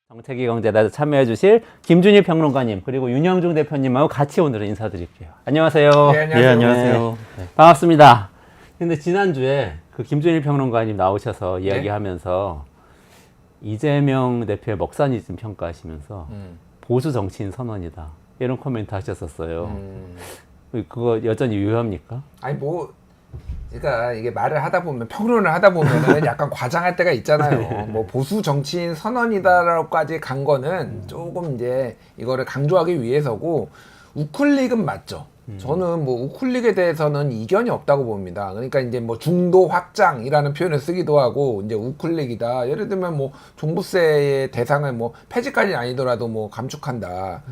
정책위 경제다에 참여해 주실 김준일 평론가님 그리고 윤영중 대표님하고 같이 오늘은 인사드릴게요. 안녕하세요. 네, 안녕하세요. 예, 안녕하세요. 네, 반갑습니다. 근데 지난주에 그 김준일 평론가님 나오셔서 이야기하면서 이재명 대표의 먹사니즘 평가하시면서 보수 정치인 선언이다. 이런 코멘트 하셨었어요. 그거 여전히 유효합니까? 아니 그러니까 이게 말을 하다 보면 평론을 하다 보면은 약간 과장할 때가 있잖아요. 뭐 보수 정치인 선언이다라고까지 간 거는 조금 이제 이거를 강조하기 위해서고 우클릭은 맞죠. 저는 뭐 우클릭에 대해서는 이견이 없다고 봅니다. 그러니까 이제 뭐 중도 확장이라는 표현을 쓰기도 하고 이제 우클릭이다. 예를 들면 뭐 종부세의 대상을 뭐 폐지까지는 아니더라도 뭐 감축한다.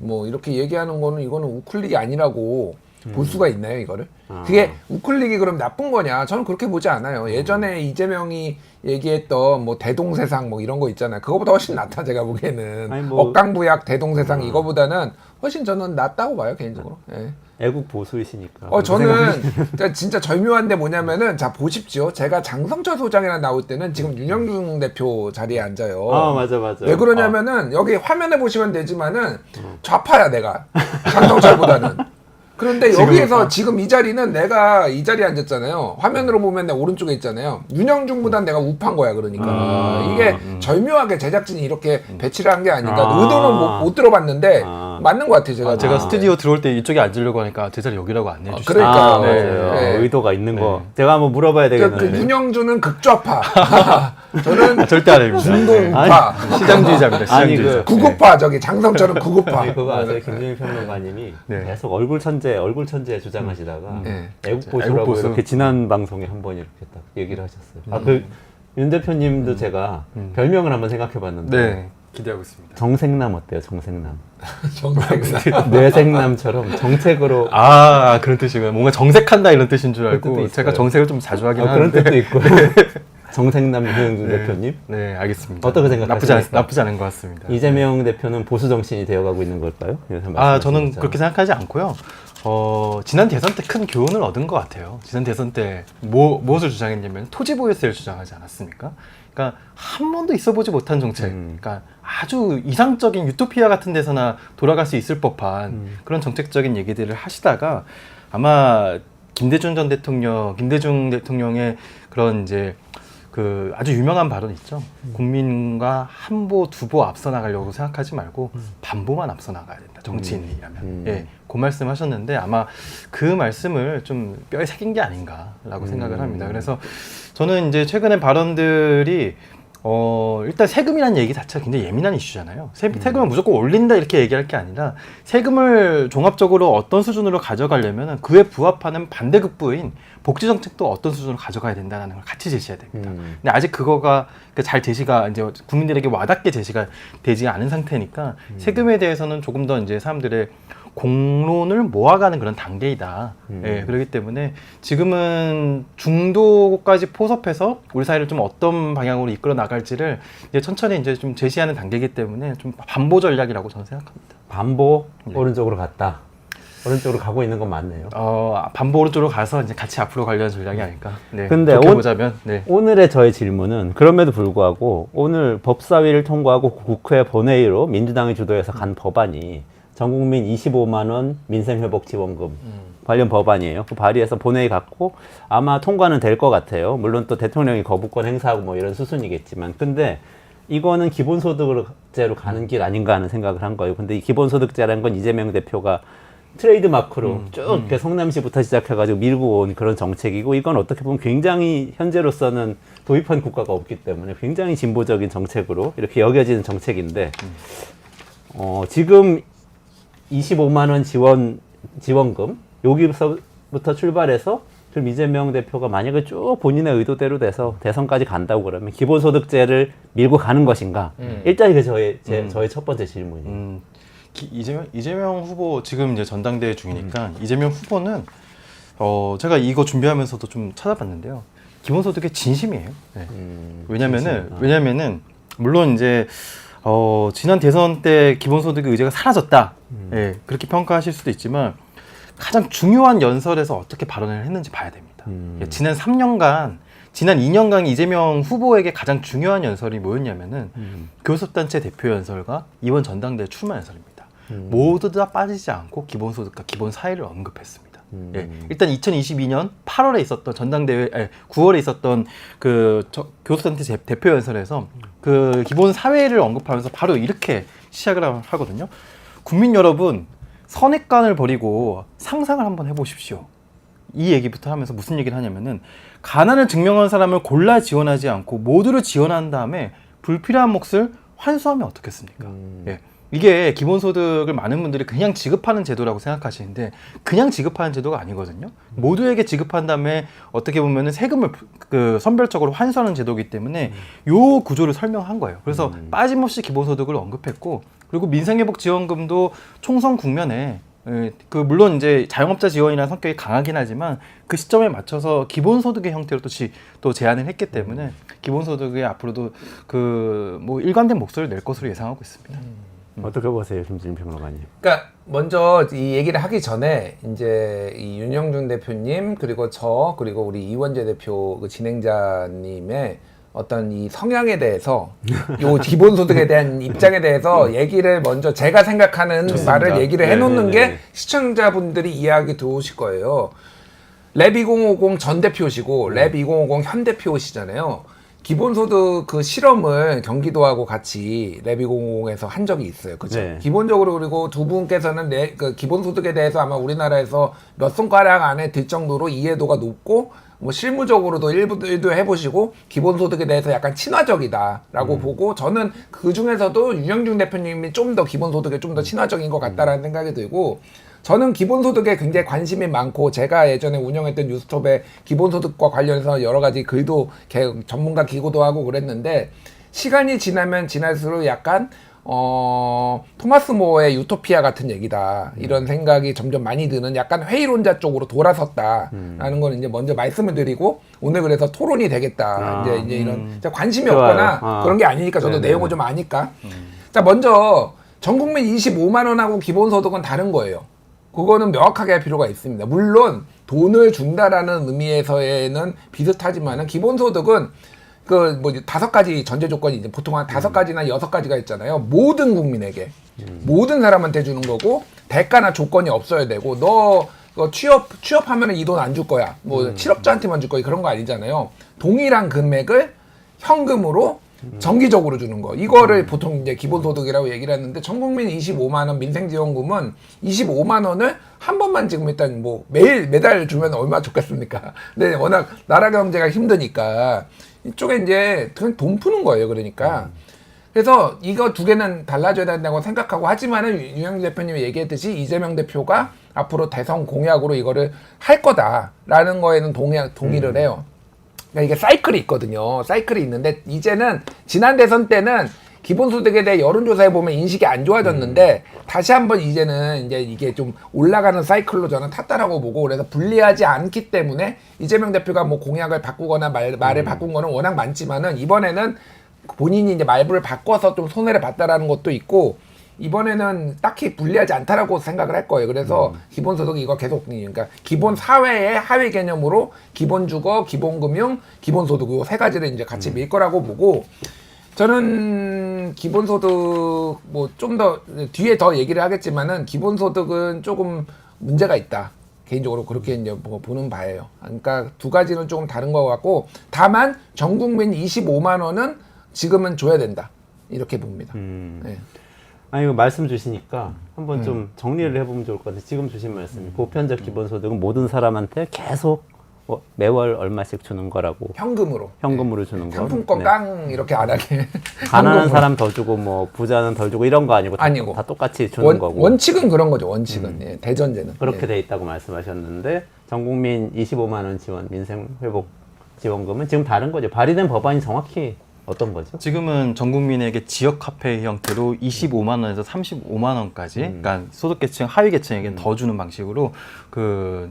뭐 이렇게 얘기하는 거는 이거는 우클릭이 아니라고 볼 수가 있나요, 이거를? 그게 우클릭이 그럼 나쁜 거냐? 저는 그렇게 보지 않아요. 예전에 이재명이 얘기했던 뭐 대동세상 뭐 이런 거 있잖아요. 그거보다 훨씬 낫다, 제가 보기에는. 아니, 뭐 억강부약 대동세상 이거보다는 훨씬 저는 낫다고 봐요, 개인적으로. 예. 애국 보수이시니까. 저는 진짜 절묘한데 뭐냐면은, 자, 보십시오. 제가 장성철 소장이랑 나올 때는 지금 윤영중 대표 자리에 앉아요. 아, 맞아. 왜 그러냐면은, 여기 화면에 보시면 되지만은, 좌파야, 내가. 장성철보다는. 그런데 여기에서 지금 이 자리는 내가 이 자리에 앉았잖아요. 화면으로 보면 내 오른쪽에 있잖아요. 윤영중보단 내가 우파인 거야, 그러니까. 이게 절묘하게 제작진이 이렇게 배치를 한 게 아닌가. 의도는 못 들어봤는데 맞는 것 같아요, 제가 스튜디오 들어올 때 이쪽에 앉으려고 하니까 제 자리 여기라고 안내해 주시죠. 그러니까요. 맞아요. 네. 의도가 있는 거. 제가 한번 물어봐야 그 되겠는데. 윤영준은 극좌파. 저는 절대 아닙니다. 중도 우파. 시장주의자입니다. 아니, 시장주의자. 구구파. 저기 장성철은 구구파. 아니, 그거 아세요? 김준일 평론가님이 네. 계속 얼굴 천재 주장하시다가 네. 애국 보수라고 애국 보수. 이렇게 지난 방송에 한 번 이렇게 딱 얘기를 하셨어요. 윤 대표님도 제가 별명을 한번 생각해봤는데 네, 기대하고 있습니다. 정생남 어때요? 정생남. 정생남. 뇌생남처럼 정책으로 그런 뜻이구나. 뭔가 정색한다 이런 뜻인 줄 뜻도 알고 있어요. 제가 정색을 좀 자주 하긴 그런 하는데. 뜻도 있고 정생남 윤영중 대표님 네, 알겠습니다. 어떻게 생각하십니까? 나쁘지 않은 것 같습니다. 이재명 대표는 보수 정치인이 되어가고 있는 걸까요? 저는 그렇게 생각하지 않고요. 지난 대선 때 큰 교훈을 얻은 것 같아요. 지난 대선 때 무엇을 주장했냐면 토지보유세를 주장하지 않았습니까? 그러니까 한 번도 있어보지 못한 정책, 그러니까 아주 이상적인 유토피아 같은 데서나 돌아갈 수 있을 법한 그런 정책적인 얘기들을 하시다가 아마 김대중 대통령의 그런 이제 그 아주 유명한 발언 있죠. 국민과 한보 두보 앞서 나가려고 생각하지 말고 반보만 앞서 나가야 된다. 정치인이라면. 예, 그 말씀 하셨는데 아마 그 말씀을 좀 뼈에 새긴 게 아닌가라고 생각을 합니다. 그래서 저는 이제 최근에 발언들이 일단 세금이라는 얘기 자체가 굉장히 예민한 이슈잖아요. 세금을 무조건 올린다 이렇게 얘기할 게 아니라 세금을 종합적으로 어떤 수준으로 가져가려면 그에 부합하는 반대급부인 복지 정책도 어떤 수준으로 가져가야 된다는 걸 같이 제시해야 됩니다. 근데 아직 그거가 잘 제시가 이제 국민들에게 와닿게 제시가 되지 않은 상태니까 세금에 대해서는 조금 더 이제 사람들의 공론을 모아가는 그런 단계이다. 예, 그렇기 때문에 지금은 중도까지 포섭해서 우리 사회를 좀 어떤 방향으로 이끌어 나갈지를 이제 천천히 이제 좀 제시하는 단계이기 때문에 좀 반보 전략이라고 저는 생각합니다. 반보 오른쪽으로 갔다. 오른쪽으로 가고 있는 건 맞네요. 반보 오른쪽으로 가서 이제 같이 앞으로 가려는 전략이 아닐까. 네. 근데 좋게 보자면 오늘의 저의 질문은 그럼에도 불구하고 오늘 법사위를 통과하고 국회 본회의로 민주당이 주도해서 간 법안이 전국민 25만 원 민생회복지원금 관련 법안이에요. 그 발의해서 본회의 갔고 아마 통과는 될 것 같아요. 물론 또 대통령이 거부권 행사하고 뭐 이런 수순이겠지만 근데 이거는 기본소득제로 가는 길 아닌가 하는 생각을 한 거예요. 근데 이 기본소득제라는 건 이재명 대표가 트레이드 마크로 쭉 이렇게 성남시부터 시작해가지고 밀고 온 그런 정책이고 이건 어떻게 보면 굉장히 현재로서는 도입한 국가가 없기 때문에 굉장히 진보적인 정책으로 이렇게 여겨지는 정책인데 지금 25만 원 지원금 여기서부터 출발해서 그럼 이재명 대표가 만약에 쭉 본인의 의도대로 돼서 대선까지 간다고 그러면 기본소득제를 밀고 가는 것인가? 일단 이게 저의 첫 번째 질문이에요. 이재명 후보 지금 이제 전당대회 중이니까 이재명 후보는 제가 이거 준비하면서도 좀 찾아봤는데요. 기본소득의 진심이에요. 네. 왜냐면은 물론 이제 지난 대선 때 기본소득의 의제가 사라졌다. 예, 그렇게 평가하실 수도 있지만 가장 중요한 연설에서 어떻게 발언을 했는지 봐야 됩니다. 지난 3년간 지난 2년간 이재명 후보에게 가장 중요한 연설이 뭐였냐면은 교섭단체 대표 연설과 이번 전당대회 출마 연설입니다. 모두 다 빠지지 않고 기본소득과 기본사회를 언급했습니다. 예, 일단 2022년 8월에 있었던 전당대회, 9월에 있었던 교섭단체 대표 연설에서 그 기본사회를 언급하면서 바로 이렇게 시작을 하거든요. 국민 여러분, 선입관을 버리고 상상을 한번 해보십시오. 이 얘기부터 하면서 무슨 얘기를 하냐면은 가난을 증명한 사람을 골라 지원하지 않고 모두를 지원한 다음에 불필요한 몫을 환수하면 어떻겠습니까? 예. 이게 기본소득을 많은 분들이 그냥 지급하는 제도라고 생각하시는데 그냥 지급하는 제도가 아니거든요. 모두에게 지급한 다음에 어떻게 보면은 세금을 선별적으로 환수하는 제도이기 때문에 요 구조를 설명한 거예요. 그래서 빠짐없이 기본소득을 언급했고 그리고 민생회복지원금도 총선 국면에 물론 이제 자영업자 지원이라는 성격이 강하긴 하지만 그 시점에 맞춰서 기본소득의 형태로 또 제안을 했기 때문에 기본소득에 앞으로도 일관된 목소리를 낼 것으로 예상하고 있습니다. 어떻게 보세요, 김진일 평론가님? 그러니까 먼저 이 얘기를 하기 전에 이제 이 윤영준 대표님 그리고 그리고 우리 이원재 대표 그 진행자님의 어떤 이 성향에 대해서 요 기본소득에 대한 입장에 대해서 얘기를 먼저 제가 생각하는 말을 얘기를 해놓는 게 시청자분들이 이해하기 좋으실 거예요. 랩2050 전 대표시고 랩2050 현 대표시잖아요. 기본소득 그 실험을 경기도하고 같이 랩2050에서 한 적이 있어요. 그렇죠? 네. 기본적으로 그리고 두 분께서는 그 기본소득에 대해서 아마 우리나라에서 몇 손가락 안에 들 정도로 이해도가 높고 뭐 실무적으로도 일도 해보시고 기본소득에 대해서 약간 친화적이다라고 보고 저는 그 중에서도 윤영중 대표님이 좀 더 기본소득에 좀 더 친화적인 것 같다라는 생각이 들고 저는 기본소득에 굉장히 관심이 많고 제가 예전에 운영했던 뉴스톱에 기본소득과 관련해서 여러 가지 글도 전문가 기고도 하고 그랬는데 시간이 지나면 지날수록 약간 토마스 모어의 유토피아 같은 얘기다 이런 생각이 점점 많이 드는 약간 회의론자 쪽으로 돌아섰다라는 걸 이제 먼저 말씀을 드리고 오늘 그래서 토론이 되겠다 이제 이런 관심이 좋아요. 없거나 그런 게 아니니까 저도 네네네. 내용을 좀 아니까 자 먼저 전국민 25만 원하고 기본소득은 다른 거예요. 그거는 명확하게 할 필요가 있습니다. 물론 돈을 준다라는 의미에서는 비슷하지만은 기본소득은 그 뭐 5가지 전제 조건이 이제 보통 한 5가지나 6가지가 있잖아요. 모든 국민에게 모든 사람한테 주는 거고 대가나 조건이 없어야 되고 너 취업하면은 이 돈 안 줄 거야. 뭐 실업자한테만 줄 거야. 그런 거 아니잖아요. 동일한 금액을 현금으로 정기적으로 주는 거. 이거를 보통 이제 기본소득이라고 얘기를 했는데 전국민 25만 원 민생지원금은 25만 원을 한 번만 지금 일단 뭐 매달 주면 얼마나 좋겠습니까? 근데 워낙 나라 경제가 힘드니까 이쪽에 이제 그냥 돈 푸는 거예요. 그러니까. 그래서 이거 두 개는 달라져야 된다고 생각하고 하지만은 윤영준 대표님이 얘기했듯이 이재명 대표가 앞으로 대선 공약으로 이거를 할 거다라는 거에는 동의를 해요. 그러니까 이게 사이클이 있거든요. 사이클이 있는데 이제는 지난 대선 때는 기본소득에 대해 여론조사에 보면 인식이 안 좋아졌는데 다시 한번 이제는 이제 이게 좀 올라가는 사이클로 저는 탔다라고 보고 그래서 불리하지 않기 때문에 이재명 대표가 뭐 공약을 바꾸거나 말을 바꾼 거는 워낙 많지만은 이번에는 본인이 이제 말부를 바꿔서 좀 손해를 봤다라는 것도 있고 이번에는 딱히 불리하지 않다라고 생각을 할 거예요. 그래서 기본소득이 이거 계속 그러니까 기본 사회의 하위 개념으로 기본주거, 기본금융, 기본소득 이 세 가지를 이제 같이 밀 거라고 보고 저는 기본소득 뭐 좀 더 뒤에 더 얘기를 하겠지만은 기본소득은 조금 문제가 있다. 개인적으로 그렇게 이제 보는 바예요. 그러니까 두 가지는 조금 다른 것 같고 다만 전국민 25만 원은 지금은 줘야 된다. 이렇게 봅니다. 네. 아니, 말씀 주시니까 한번 좀 정리를 해보면 좋을 것 같아요. 지금 주신 말씀이 보편적 기본소득은 모든 사람한테 계속 매월 얼마씩 주는 거라고. 현금으로 주는 거. 상품권 네. 깡 이렇게 안 하게. 가난한 사람 더 주고 뭐 부자는 덜 주고 이런 거 아니고 다 똑같이 주는 거고. 원칙은 그런 거죠. 원칙은. 예, 대전제는. 그렇게 예. 돼 있다고 말씀하셨는데 전국민 25만 원 지원 민생회복 지원금은 지금 다른 거죠. 발의된 법안이 정확히 어떤 거죠? 지금은 전 국민에게 지역 카페 형태로 25만 원에서 35만 원까지, 그러니까 소득계층 하위 계층에게는 더 주는 방식으로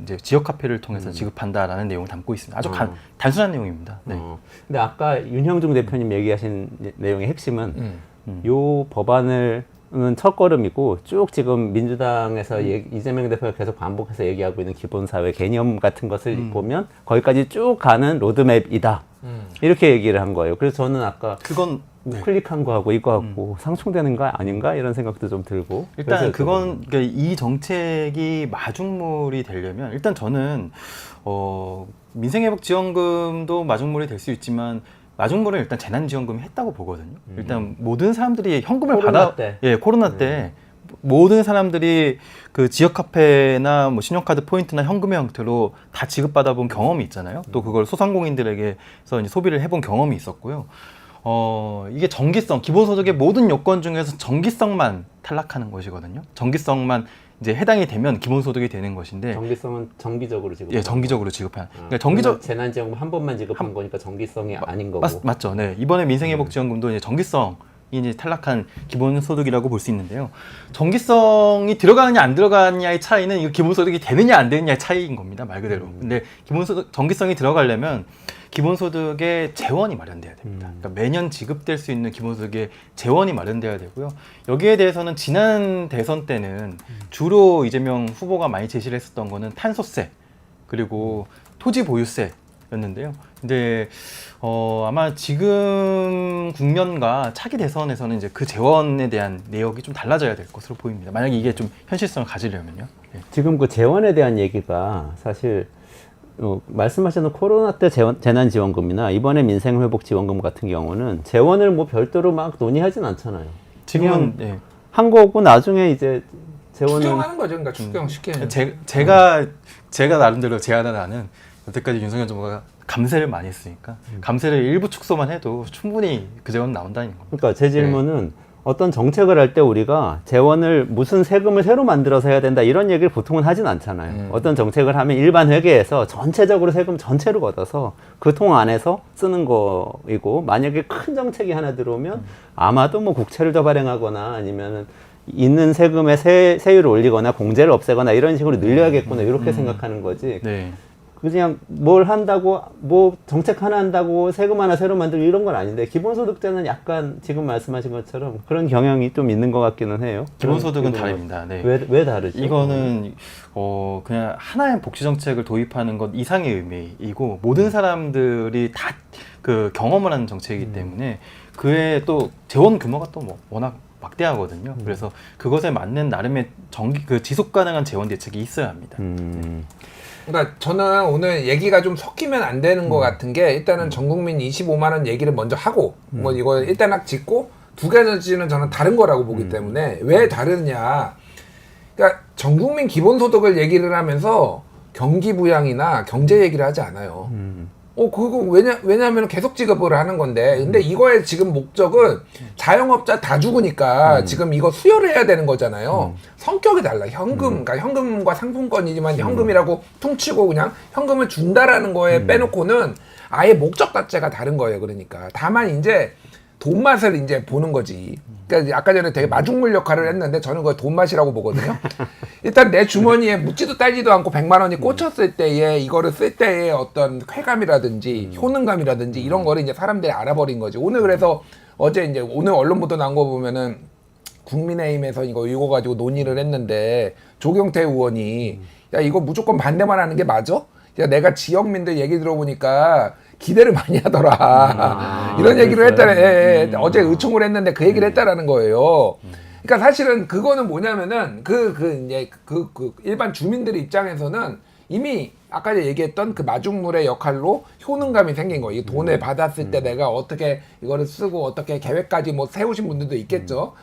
이제 지역 카페를 통해서 지급한다라는 내용을 담고 있습니다. 아주 단순한 내용입니다. 네. 근데 아까 윤형중 대표님 얘기하신 내용의 핵심은 요 법안을 첫걸음이고 쭉 지금 민주당에서 이재명 대표가 계속 반복해서 얘기하고 있는 기본사회 개념 같은 것을 보면 거기까지 쭉 가는 로드맵이다. 이렇게 얘기를 한 거예요. 그래서 저는 아까 그건 클릭한 거하고 이거하고 상충되는 거 아닌가 이런 생각도 좀 들고. 일단 그건 그러니까 이 정책이 마중물이 되려면 일단 저는 민생회복지원금도 마중물이 될 수 있지만 마중물은 일단 재난지원금이 했다고 보거든요. 일단 모든 사람들이 현금을 코로나 때. 코로나 때 모든 사람들이 그 지역 카페나 뭐 신용카드 포인트나 현금의 형태로 다 지급받아 본 경험이 있잖아요. 또 그걸 소상공인들에게서 이제 소비를 해본 경험이 있었고요. 이게 정기성, 기본소득의 모든 요건 중에서 정기성만 탈락하는 것이거든요. 정기성만 이제 해당이 되면 기본소득이 되는 것인데 정기성은 정기적으로 지급. 예, 정기적으로 지급하는. 그러니까 정기적 재난지원금 한 번만 지급한 거니까 정기성이 아닌 거고. 맞죠. 네. 이번에 민생회복지원금도 이제 정기성이 이제 탈락한 기본소득이라고 볼 수 있는데요. 정기성이 들어가느냐 안 들어가느냐의 차이는 이거 기본소득이 되느냐 안 되느냐의 차이인 겁니다. 말 그대로. 근데 기본소득 정기성이 들어가려면 기본소득의 재원이 마련돼야 됩니다. 그러니까 매년 지급될 수 있는 기본소득의 재원이 마련돼야 되고요. 여기에 대해서는 지난 대선 때는 주로 이재명 후보가 많이 제시를 했었던 거는 탄소세 그리고 토지 보유세였는데요. 근데 아마 지금 국면과 차기 대선에서는 이제 그 재원에 대한 내역이 좀 달라져야 될 것으로 보입니다. 만약에 이게 좀 현실성을 가지려면요. 예. 지금 그 재원에 대한 얘기가 사실 말씀하셨던 코로나 때 재난지원금이나 이번에 민생회복지원금 같은 경우는 재원을 뭐 별도로 막 논의하진 않잖아요. 지금은 예. 한 거고 나중에 이제 재원을 추경하는 거죠. 그러니까 추경시키는. 제가 나름대로 제안을 하는 여태까지 윤석열 정부가 감세를 많이 했으니까 감세를 일부 축소만 해도 충분히 그 재원 나온다는 겁니다. 그러니까 제 질문은 어떤 정책을 할 때 우리가 재원을 무슨 세금을 새로 만들어서 해야 된다 이런 얘기를 보통은 하진 않잖아요. 어떤 정책을 하면 일반 회계에서 전체적으로 세금 전체를 걷어서 그 통 안에서 쓰는 거이고 만약에 큰 정책이 하나 들어오면 아마도 뭐 국채를 더 발행하거나 아니면은 있는 세금의 세율을 올리거나 공제를 없애거나 이런 식으로 늘려야겠구나 이렇게 생각하는 거지. 네. 그냥 뭘 한다고 뭐 정책 하나 한다고 세금 하나 새로 만들고 이런 건 아닌데 기본소득제는 약간 지금 말씀하신 것처럼 그런 경향이 좀 있는 것 같기는 해요. 기본소득은 그런 다릅니다. 네. 왜 다르죠? 이거는 그냥 하나의 복지 정책을 도입하는 것 이상의 의미이고 모든 사람들이 다 그 경험을 하는 정책이기 때문에 그에 또 재원 규모가 또 뭐 워낙 막대하거든요. 그래서 그것에 맞는 나름의 그 지속 가능한 재원 대책이 있어야 합니다. 그러니까 저는 오늘 얘기가 좀 섞이면 안 되는 것 같은 게 일단은 전국민 25만 원 얘기를 먼저 하고 뭐 이거 일단 짚고 두 가지는 저는 다른 거라고 보기 때문에 왜 다르냐. 그러니까 전국민 기본소득을 얘기를 하면서 경기 부양이나 경제 얘기를 하지 않아요. 그거 왜냐하면 계속 지급을 하는 건데, 근데 이거의 지금 목적은 자영업자 다 죽으니까 지금 이거 수혈을 해야 되는 거잖아요. 성격이 달라. 그러니까 현금과 상품권이지만 현금이라고 퉁치고 그냥 현금을 준다라는 거에 빼놓고는 아예 목적 자체가 다른 거예요. 그러니까. 다만 이제 돈 맛을 이제 보는 거지. 그러니까 아까 전에 되게 마중물 역할을 했는데 저는 그걸 돈 맛이라고 보거든요. 일단 내 주머니에 묻지도 따지도 않고 100만 원이 꽂혔을 때에 이거를 쓸 때의 어떤 쾌감이라든지 효능감이라든지 이런 거를 이제 사람들이 알아버린 거지. 오늘 그래서 어제 이제 오늘 언론 보도 나온 거 보면은 국민의힘에서 이거 가지고 논의를 했는데 조경태 의원이 야 이거 무조건 반대만 하는 게 맞아? 야 내가 지역민들 얘기 들어보니까 기대를 많이 하더라. 이런 얘기를 했다네. 어제 의총을 했는데 그 얘기를 했다라는 거예요. 그러니까 사실은 그거는 뭐냐면은 이제 일반 주민들 입장에서는 이미 아까 얘기했던 그 마중물의 역할로 효능감이 생긴 거예요. 이 돈을 받았을 때 내가 어떻게 이거를 쓰고 어떻게 계획까지 뭐 세우신 분들도 있겠죠.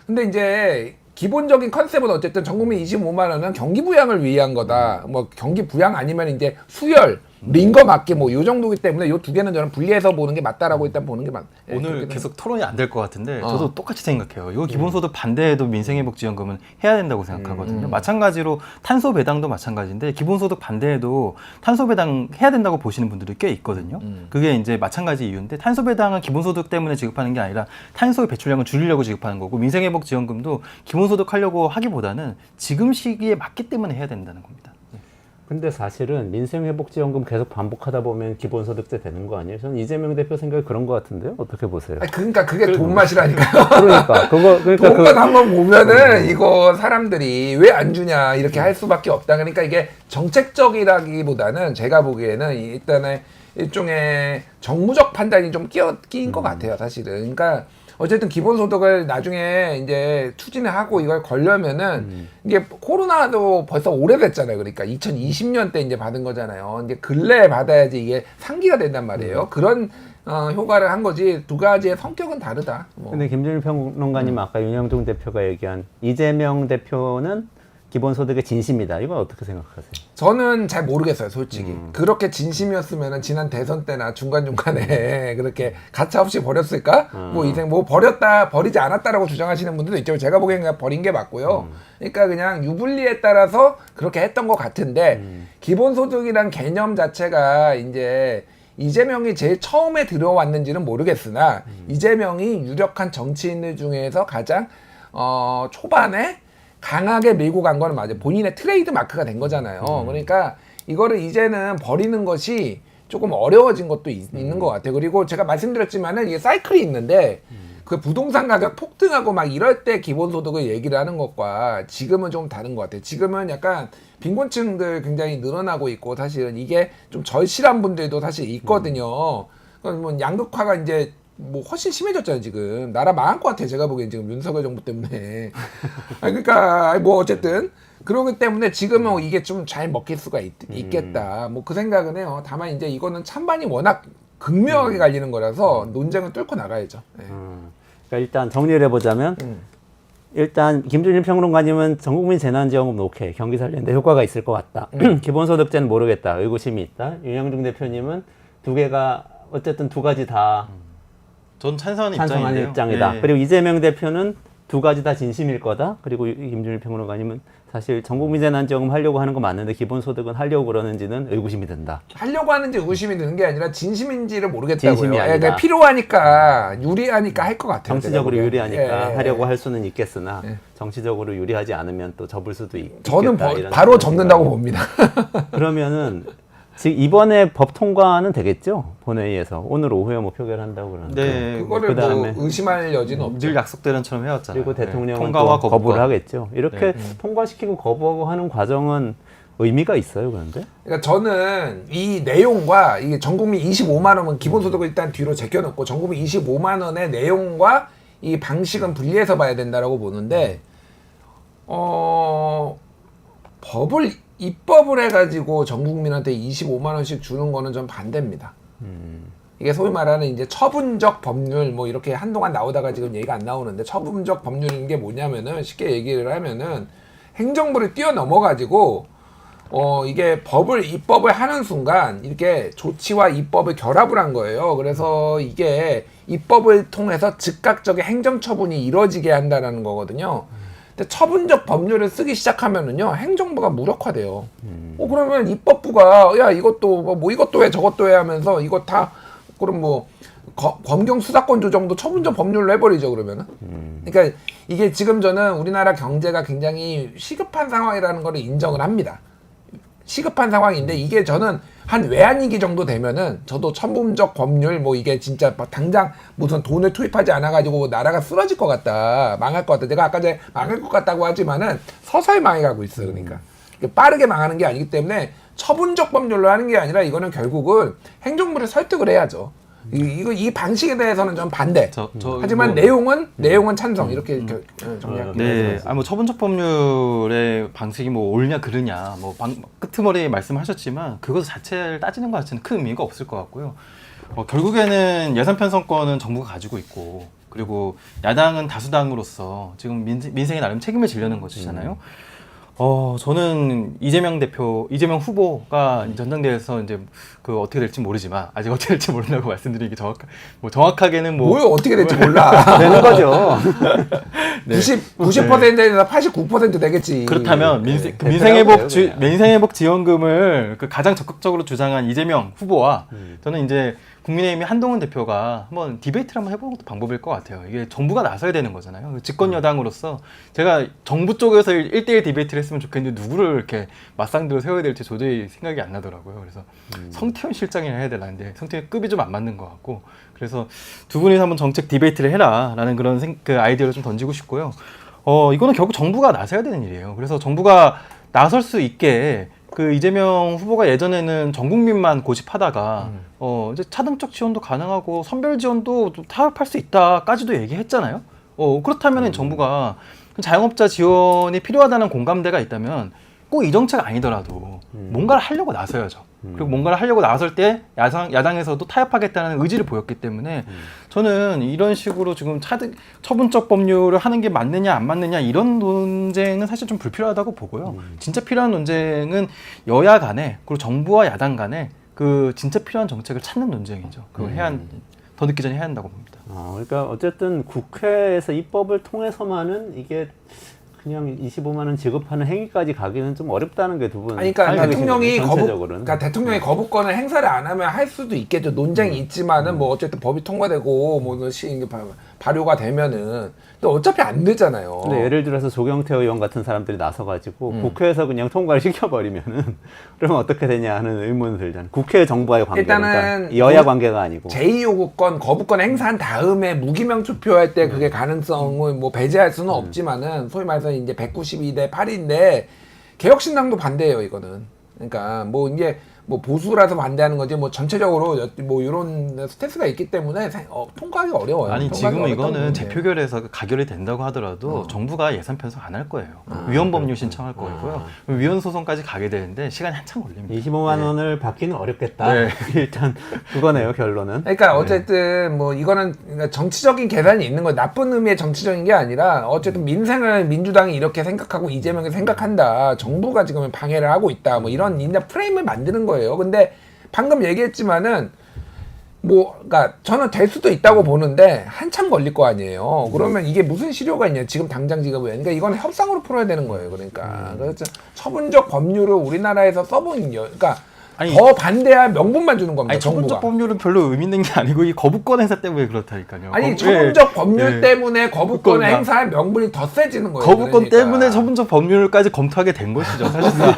근데 이제 기본적인 컨셉은 어쨌든 전국민 25만 원은 경기 부양을 위한 거다. 뭐 경기 부양 아니면 이제 수혈, 링거 맞기 뭐 요 정도기 때문에 요 두 개는 저는 분리해서 보는 게 맞다라고 일단 보는 게 오늘 계속 토론이 안 될 것 같은데 저도 똑같이 생각해요. 이거 기본소득 반대해도 민생회복지원금은 해야 된다고 생각하거든요. 마찬가지로 탄소 배당도 마찬가지인데 기본소득 반대해도 탄소 배당 해야 된다고 보시는 분들이 꽤 있거든요. 그게 이제 마찬가지 이유인데 탄소 배당은 기본소득 때문에 지급하는 게 아니라 탄소의 배출량을 줄이려고 지급하는 거고 민생회복지원금도 기본소득 하려고 하기보다는 지금 시기에 맞기 때문에 해야 된다는 겁니다. 근데 사실은 민생회복지원금 계속 반복하다 보면 기본소득세 되는 거 아니에요? 저는 이재명 대표 생각이 그런 것 같은데요. 어떻게 보세요? 아니, 그러니까 그게 돈 맛이라니까요. 그러니까 돈만 한번 보면은 이거 사람들이 왜 안 주냐 이렇게 할 수밖에 없다. 그러니까 이게 정책적이라기보다는 제가 보기에는 일단은 일종의 정무적 판단이 좀 끼인 것 같아요, 사실은. 그러니까 어쨌든 기본소득을 나중에 이제 추진을 하고 이걸 걸려면은 이게 코로나도 벌써 오래됐잖아요. 그러니까 2020년 때 이제 받은 거잖아요. 이제 근래에 받아야지 이게 상기가 된단 말이에요. 그런 효과를 한 거지 두 가지의 성격은 다르다. 뭐. 근데 김준일 평론가님 아까 윤영중 대표가 얘기한 이재명 대표는 기본소득의 진심이다. 이건 어떻게 생각하세요? 저는 잘 모르겠어요, 솔직히. 그렇게 진심이었으면 지난 대선 때나 중간중간에 그렇게 가차없이 버렸을까? 뭐 인생 뭐 버리지 않았다라고 주장하시는 분들도 있지만 제가 보기엔 그냥 버린 게 맞고요. 그러니까 그냥 유불리에 따라서 그렇게 했던 것 같은데 기본소득이란 개념 자체가 이제 이재명이 제일 처음에 들어왔는지는 모르겠으나 이재명이 유력한 정치인들 중에서 가장 초반에 강하게 밀고 간 거는 맞아요. 본인의 트레이드 마크가 된 거잖아요. 그러니까 이거를 이제는 버리는 것이 조금 어려워진 것도 있는 것 같아요. 그리고 제가 말씀드렸지만은 이게 사이클이 있는데 그 부동산 가격 폭등하고 막 이럴 때 기본소득을 얘기를 하는 것과 지금은 좀 다른 것 같아요. 지금은 약간 빈곤층들 굉장히 늘어나고 있고 사실은 이게 좀 절실한 분들도 사실 있거든요. 뭐 양극화가 이제 뭐 훨씬 심해졌잖아요 지금. 나라 망할 것 같아요 제가 보기엔 지금 윤석열 정부 때문에. 그러니까 뭐 어쨌든 그러기 때문에 지금은 이게 좀 잘 먹힐 수가 있겠다 뭐 그 생각은 해요. 다만 이제 이거는 찬반이 워낙 극명하게 갈리는 거라서 논쟁을 뚫고 나가야죠. 네. 그러니까 일단 정리를 해보자면 일단 김준일 평론가님은 전국민 재난지원금 오케이 경기 살리는데 효과가 있을 것 같다. 기본소득제는 모르겠다. 의구심이 있다. 윤영중 대표님은 두 개가 어쨌든 두 가지 다 전 찬성하는 찬성하는 입장이다. 네. 그리고 이재명 대표는 두 가지 다 진심일 거다. 그리고 김준일 평론가님은 사실 전국민 재난지원금 하려고 하는 거 맞는데 기본소득은 하려고 그러는지는 의구심이 든다. 하려고 하는지 의구심이 드는 게 아니라 진심인지를 모르겠다고요. 진심이 아니다. 그러니까 필요하니까 유리하니까 할 것 같아요. 정치적으로 제가 보기엔. 유리하니까 예. 하려고 할 수는 있겠으나 예. 정치적으로 유리하지 않으면 또 접을 수도 있겠다. 저는 이런 바로 생각이 접는다고 들어요. 봅니다. 그러면은 지금 이번에 법 통과는 되겠죠? 본회의에서 오늘 오후에 뭐 표결한다고 그러는데 네. 그거를 그다음에 뭐 의심할 여지는 없죠. 늘 약속대로처럼 해왔잖아요. 그리고 대통령은 통과와 또 거부를 거부권. 하겠죠. 이렇게 네. 통과시키고 거부하고 하는 과정은 의미가 있어요, 그런데? 그러니까 저는 이 내용과 이게 전국민 25만 원은 기본소득을 일단 뒤로 제껴놓고 전국민 25만 원의 내용과 이 방식은 분리해서 봐야 된다라고 보는데 법을 입법을 해가지고 전 국민한테 25만 원씩 주는 거는 좀 반대입니다. 이게 소위 말하는 이제 처분적 법률 뭐 이렇게 한동안 나오다가 지금 얘기가 안 나오는데 처분적 법률인 게 뭐냐면은 쉽게 얘기를 하면은 행정부를 뛰어넘어가지고 이게 입법을 하는 순간 이렇게 조치와 입법을 결합을 한 거예요. 그래서 이게 입법을 통해서 즉각적인 행정처분이 이루어지게 한다는 거거든요. 근데 처분적 법률을 쓰기 시작하면은요 행정부가 무력화돼요. 그러면 입법부가 야 이것도 뭐 이것도 해 저것도 해 하면서 이거 다 그럼 뭐 검경 수사권 조정도 처분적 법률로 해버리죠 그러면은. 그러니까 이게 지금 저는 우리나라 경제가 굉장히 시급한 상황이라는 걸 인정을 합니다. 시급한 상황인데 이게 저는 한 외환위기 정도 되면은 저도 처분적 법률 뭐 이게 진짜 당장 무슨 돈을 투입하지 않아가지고 나라가 쓰러질 것 같다 망할 것 같다. 제가 아까 전에 망할 것 같다고 하지만은 서서히 망해가고 있어요. 그러니까 빠르게 망하는 게 아니기 때문에 처분적 법률로 하는 게 아니라 이거는 결국은 행정부를 설득을 해야죠. 이 방식에 대해서는 좀 반대. 하지만 내용은 찬성 이렇게 정리할게요. 네, 뭐 처분적 법률의 방식이 뭐 옳냐 그르냐 뭐 끄트머리 말씀하셨지만 그것 자체를 따지는 것 자체는 큰 의미가 없을 것 같고요. 결국에는 예산 편성권은 정부가 가지고 있고 그리고 야당은 다수당으로서 지금 민생에 나름 책임을 지려는 것이잖아요. 저는 이재명 후보가 전당대회에서 이제 그 어떻게 될지 모르지만 아직 어떻게 될지 모른다고 말씀드리기 정확하게는 뭘 어떻게 될지 몰라. 되는 거죠. 네. 90%에서 89% 되겠지. 그렇다면 민생회복 지원금을 가장 적극적으로 주장한 이재명 후보와 저는 이제 국민의힘의 한동훈 대표가 한번 디베이트를 한번 해보는 것도 방법일 것 같아요. 이게 정부가 나서야 되는 거잖아요. 집권 여당으로서 제가 정부 쪽에서 1대1 디베이트를 했으면 좋겠는데 누구를 이렇게 맞상대로 세워야 될지 도저히 생각이 안 나더라고요. 그래서 성태현 실장이나 해야 되는데 성태현 급이 좀 안 맞는 것 같고, 그래서 두 분이서 한번 정책 디베이트를 해라라는 그런 그 아이디어를 좀 던지고 싶고요. 이거는 결국 정부가 나서야 되는 일이에요. 그래서 정부가 나설 수 있게 그 이재명 후보가 예전에는 전 국민만 고집하다가 이제 차등적 지원도 가능하고 선별 지원도 좀 타협할 수 있다까지도 얘기했잖아요. 그렇다면 정부가 자영업자 지원이 필요하다는 공감대가 있다면 꼭 이 정책 아니더라도 뭔가를 하려고 나서야죠. 그리고 뭔가를 하려고 나설 때 야당에서도 타협하겠다는 의지를 보였기 때문에 저는 이런 식으로 지금 처분적 법률을 하는 게 맞느냐 안 맞느냐 이런 논쟁은 사실 좀 불필요하다고 보고요. 진짜 필요한 논쟁은 여야 간에 그리고 정부와 야당 간에 그 진짜 필요한 정책을 찾는 논쟁이죠. 그걸 더 늦기 전에 해야 한다고 봅니다. 그러니까 어쨌든 국회에서 입법을 통해서만은 이게 그냥 25만 원 지급하는 행위까지 가기는 좀 어렵다는 게 두 분. 그러니까 대통령이 전체적으로는. 거부권을 행사를 안 하면 할 수도 있겠죠. 논쟁이 있지만은 뭐 어쨌든 법이 통과되고 뭐 발효가 되면은 또 어차피 안 되잖아요. 근데 예를 들어서 조경태 의원 같은 사람들이 나서가지고 국회에서 그냥 통과를 시켜버리면은 그러면 어떻게 되냐 하는 의문을 들잖아요. 국회 정부와의 관계. 일단은 여야 관계가 아니고. 제2요구권 거부권 행사한 다음에 무기명 투표할 때 그게 가능성을 뭐 배제할 수는 없지만은 소위 말해서 이제 192대 8인데 개혁신당도 반대예요 이거는. 그러니까 뭐 이제 뭐 보수라서 반대하는 거지 뭐 전체적으로 뭐 이런 스탠스가 있기 때문에 통과하기 어려워요. 아니 지금은 이거는 재표결에서 가결이 된다고 하더라도 정부가 예산 편성 안 할 거예요. 위헌 법률 신청할 거고요. 위헌 소송까지 가게 되는데 시간이 한참 걸립니다. 25만 원을 받기는 어렵겠다. 일단 그거네요 결론은. 그러니까 어쨌든 뭐 이거는 정치적인 계산이 있는 거예요. 나쁜 의미의 정치적인 게 아니라 어쨌든 민생을 민주당이 이렇게 생각하고 이재명이 생각한다. 정부가 지금 방해를 하고 있다. 뭐 이런 이제 프레임을 만드는 거예요. 근데 방금 얘기했지만은 그러니까 저는 될 수도 있다고 보는데 한참 걸릴 거 아니에요. 그러면 이게 무슨 실효가 있냐? 지금 당장 지급을. 그러니까 이건 협상으로 풀어야 되는 거예요. 그러니까 그래서 처분적 법률을 우리나라에서 그러니까 더 반대할 명분만 주는 겁니다. 처분적 법률은 별로 의미 있는 게 아니고 이 거부권 행사 때문에 그렇다니까요. 처분적 법률 때문에 거부권을 행사할 명분이 더 세지는 거예요. 거부권 때문에 처분적 법률까지 검토하게 된 것이죠. 사실상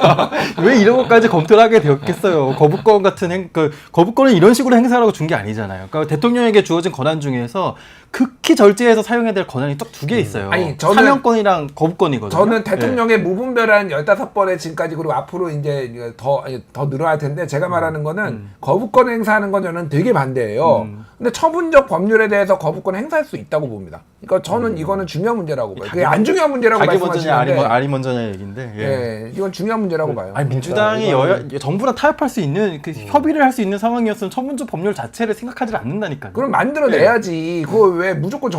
왜 이런 것까지 검토를 하게 되었겠어요. 거부권 같은 거부권은 이런 식으로 행사라고 준 게 아니잖아요. 그러니까 대통령에게 주어진 권한 중에서 극히 절제해서 사용해야 될 권한이 딱 두 개 있어요. 사면권이랑 거부권이거든요. 저는 대통령의 무분별한 15번의 지금까지 그리고 앞으로 이제 더 늘어날 텐데 제가 말하는 거는 거부권 행사하는 건 저는 되게 반대예요. 근데 처분적 법률에 대해서 거부권 행사할 수 있다고 봅니다. 그러니까 저는 이거는 중요한 문제라고 봐요. 그게 안 중요한 문제라고 말씀하시는데 알이 먼저냐 얘기인데. 이건 중요한 문제라고 봐요. 민주당이 정부랑 타협할 수 있는 협의를 할 수 있는 상황이었으면 처분적 법률 자체를 생각하지 않는다니까요. 그럼 만들어내야지. 그거 왜 무조건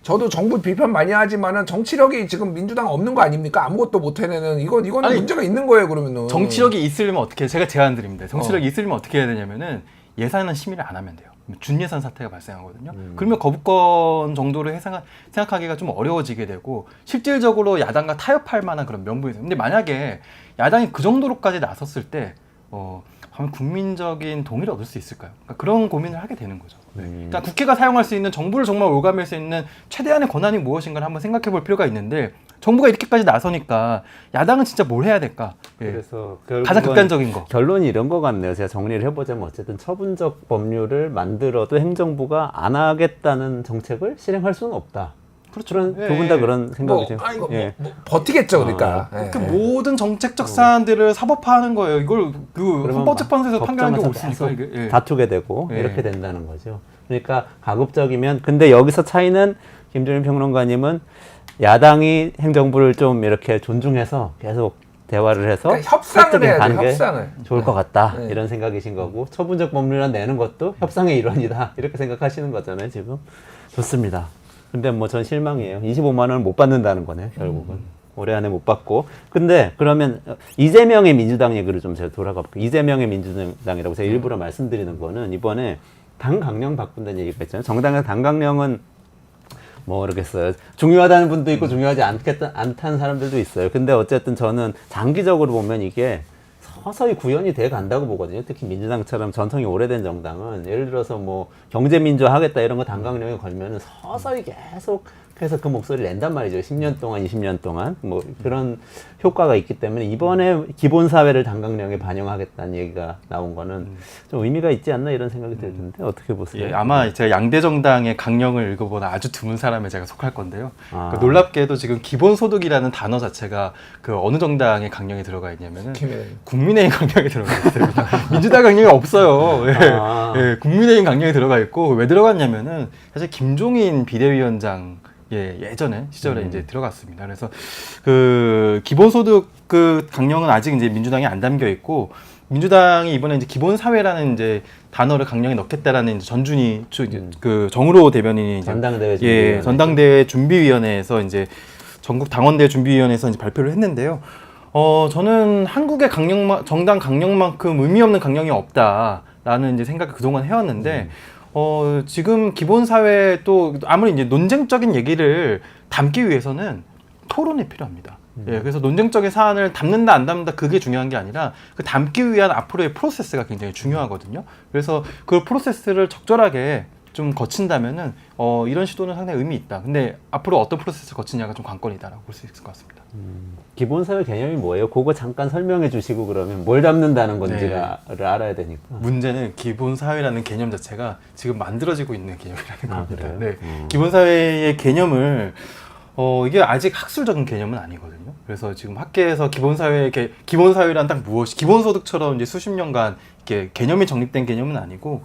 저도 정부 비판 많이 하지만은 정치력이 지금 민주당 없는 거 아닙니까? 아무것도 못 해내는 이거는 문제가 있는 거예요. 그러면은 정치력이 있으려면 어떻게 제가 제안 드립니다. 정치력이 있으려면 어떻게 해야 되냐면은 예산은 심의를 안 하면 돼요. 준예산 사태가 발생하거든요. 그러면 거부권 정도를 생각하기가 좀 어려워지게 되고 실질적으로 야당과 타협할 만한 그런 명분이 있어요. 근데 만약에 야당이 그 정도로까지 나섰을 때 과연 국민적인 동의를 얻을 수 있을까요? 그러니까 그런 고민을 하게 되는 거죠. 그러니까 국회가 사용할 수 있는 정부를 정말 올가맬 수 있는 최대한의 권한이 무엇인가를 한번 생각해 볼 필요가 있는데 정부가 이렇게까지 나서니까 야당은 진짜 뭘 해야 될까? 그래서 가장 극단적인 거. 결론이 이런 것 같네요. 제가 정리를 해보자면 어쨌든 처분적 법률을 만들어도 행정부가 안 하겠다는 정책을 실행할 수는 없다. 그렇죠. 두 분 다 그런 생각이죠. 버티겠죠, 그러니까. 모든 정책적 사안들을 사법화하는 거예요. 이걸 헌법재판소에서 판결한 게 없으니까 이게 다투게 되고 이렇게 된다는 거죠. 그러니까 가급적이면 근데 여기서 차이는 김준일 평론가님은 야당이 행정부를 좀 이렇게 존중해서 계속 대화를 해서 협상을 해야 돼요. 협상을 좋을 것 같다 이런 생각이신 거고 처분적 법률안 내는 것도 협상의 일환이다 이렇게 생각하시는 거잖아요 지금. 좋습니다. 근데 뭐 전 실망이에요. 25만 원을 못 받는다는 거네요 결국은. 올해 안에 못 받고. 근데 그러면 이재명의 민주당 얘기를 좀 제가 돌아가 볼게요. 이재명의 민주당이라고 제가 일부러 말씀드리는 거는 이번에 당 강령 바꾼다는 얘기가 있잖아요. 정당에서 당 강령은 모르겠어요. 중요하다는 분도 있고 중요하지 않다는 사람들도 있어요. 근데 어쨌든 저는 장기적으로 보면 이게 서서히 구현이 돼 간다고 보거든요. 특히 민주당처럼 전통이 오래된 정당은 예를 들어서 뭐 경제민주화 하겠다 이런 거 당강령에 걸면은 서서히 계속 해서 그 목소리를 낸단 말이죠. 10년 동안, 20년 동안 뭐 그런 효과가 있기 때문에 이번에 기본사회를 당강령에 반영하겠다는 얘기가 나온 거는 좀 의미가 있지 않나 이런 생각이 들던데 어떻게 보세요? 예, 아마 제가 양대 정당의 강령을 읽어본 아주 드문 사람에 제가 속할 건데요. 그 놀랍게도 지금 기본소득이라는 단어 자체가 그 어느 정당의 강령에 들어가 있냐면은 국민의힘 강령에 들어가 있어요. 민주당 강령이 없어요. 예, 예, 국민의힘 강령에 들어가 있고 왜 들어갔냐면은 사실 김종인 비대위원장 예전에 시절에 이제 들어갔습니다. 그래서 그 기본소득 그 강령은 아직 이제 민주당에 안 담겨 있고 민주당이 이번에 이제 기본사회라는 이제 단어를 강령에 넣겠다라는 이제 전준희 그 정우로 대변인이 이제 전당대회 준비위원회. 전당대회 준비위원회에서 이제 전국 당원대회 준비위원회에서 이제 발표를 했는데요. 저는 한국의 정당 강령만큼 의미 없는 강령이 없다라는 이제 생각을 그동안 해왔는데. 지금 기본사회 또 아무리 이제 논쟁적인 얘기를 담기 위해서는 토론이 필요합니다. 예, 그래서 논쟁적인 사안을 담는다 안 담는다 그게 중요한 게 아니라 그 담기 위한 앞으로의 프로세스가 굉장히 중요하거든요. 그래서 그 프로세스를 적절하게 좀 거친다면은 이런 시도는 상당히 의미 있다. 근데 앞으로 어떤 프로세스를 거치냐가 좀 관건이다라고 볼 수 있을 것 같습니다. 기본사회 개념이 뭐예요? 그거 잠깐 설명해 주시고 그러면 뭘 담는다는 건지를 알아야 되니까. 문제는 기본사회라는 개념 자체가 지금 만들어지고 있는 개념이라는 겁니다. 그래요? 네. 기본사회의 개념을 이게 아직 학술적인 개념은 아니거든요. 그래서 지금 학계에서 기본사회란 딱 무엇이 기본소득처럼 이제 수십 년간 이렇게 개념이 정립된 개념은 아니고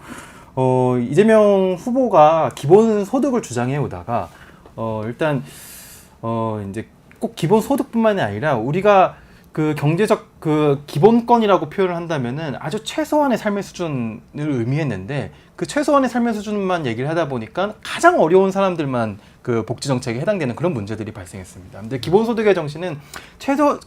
이재명 후보가 기본소득을 주장해 오다가 일단 이제 꼭 기본소득뿐만이 아니라 우리가 그 경제적 그 기본권이라고 표현을 한다면은 아주 최소한의 삶의 수준을 의미했는데 그 최소한의 삶의 수준만 얘기를 하다 보니까 가장 어려운 사람들만 그 복지 정책에 해당되는 그런 문제들이 발생했습니다. 근데 기본소득의 정신은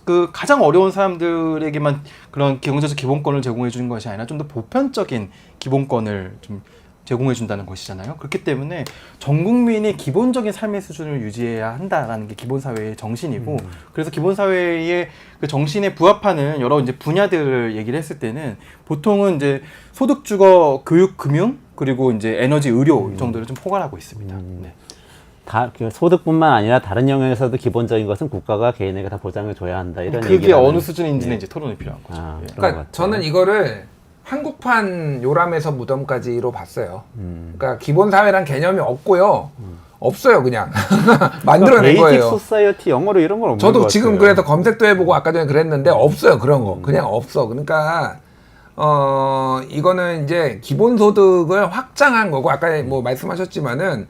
그 가장 어려운 사람들에게만 그런 경제적 기본권을 제공해 주는 것이 아니라 좀 더 보편적인 기본권을 좀 제공해 준다는 것이잖아요. 그렇기 때문에 전 국민이 기본적인 삶의 수준을 유지해야 한다라는 게 기본사회의 정신이고, 그래서 기본사회의 그 정신에 부합하는 여러 이제 분야들을 얘기를 했을 때는 보통은 이제 소득, 주거, 교육, 금융, 그리고 이제 에너지, 의료 이 정도를 좀 포괄하고 있습니다. 네. 소득뿐만 아니라 다른 영역에서도 기본적인 것은 국가가 개인에게 다 보장해 줘야 한다 이런 그게 얘기를 어느 수준인지는 이제 토론이 필요한 거죠. 예. 그러니까 저는 이거를 한국판 요람에서 무덤까지로 봤어요. 그러니까 기본 사회란 개념이 없고요. 없어요, 그냥. 만들어낸 거예요. 베이직 소사이어티 영어로 이런 건 없는 것 저도 같아요. 지금 그래서 검색도 해보고 아까 전에 그랬는데 없어요, 그런 거. 그냥 없어. 그러니까 이거는 이제 기본소득을 확장한 거고 아까 뭐 말씀하셨지만은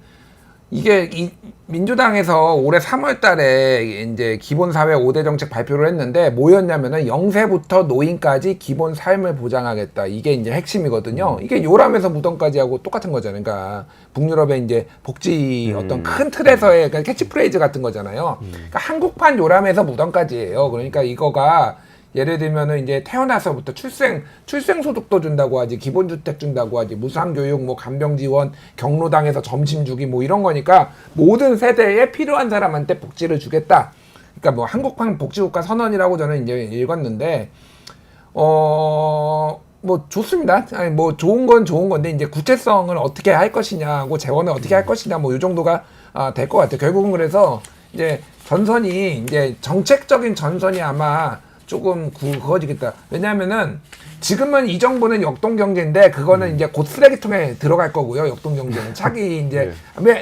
이게 민주당에서 올해 3월 달에 이제 기본사회 5대 정책 발표를 했는데 뭐였냐면은 0세부터 노인까지 기본 삶을 보장하겠다. 이게 이제 핵심이거든요. 이게 요람에서 무덤까지 하고 똑같은 거잖아요. 그러니까 북유럽의 이제 복지 어떤 큰 틀에서의 그러니까 캐치프레이즈 같은 거잖아요. 그러니까 한국판 요람에서 무덤까지예요. 그러니까 이거가 예를 들면은 이제 태어나서부터 출생소득도 준다고 하지, 기본주택 준다고 하지, 무상교육, 뭐 간병지원, 경로당에서 점심 주기 뭐 이런 거니까 모든 세대에 필요한 사람한테 복지를 주겠다. 그러니까 뭐 한국판 복지국가 선언이라고 저는 이제 읽었는데, 뭐 좋습니다. 아니 뭐 좋은 건 좋은 건데 이제 구체성을 어떻게 할 것이냐고 재원을 어떻게 할 것이냐 뭐 이 정도가 될 것 같아요. 결국은 그래서 이제 전선이 이제 정책적인 전선이 아마 조금 그거지겠다. 왜냐하면은 지금은 이 정부는 역동경제인데 그거는 이제 곧 쓰레기통에 들어갈 거고요. 역동경제는 차기 이제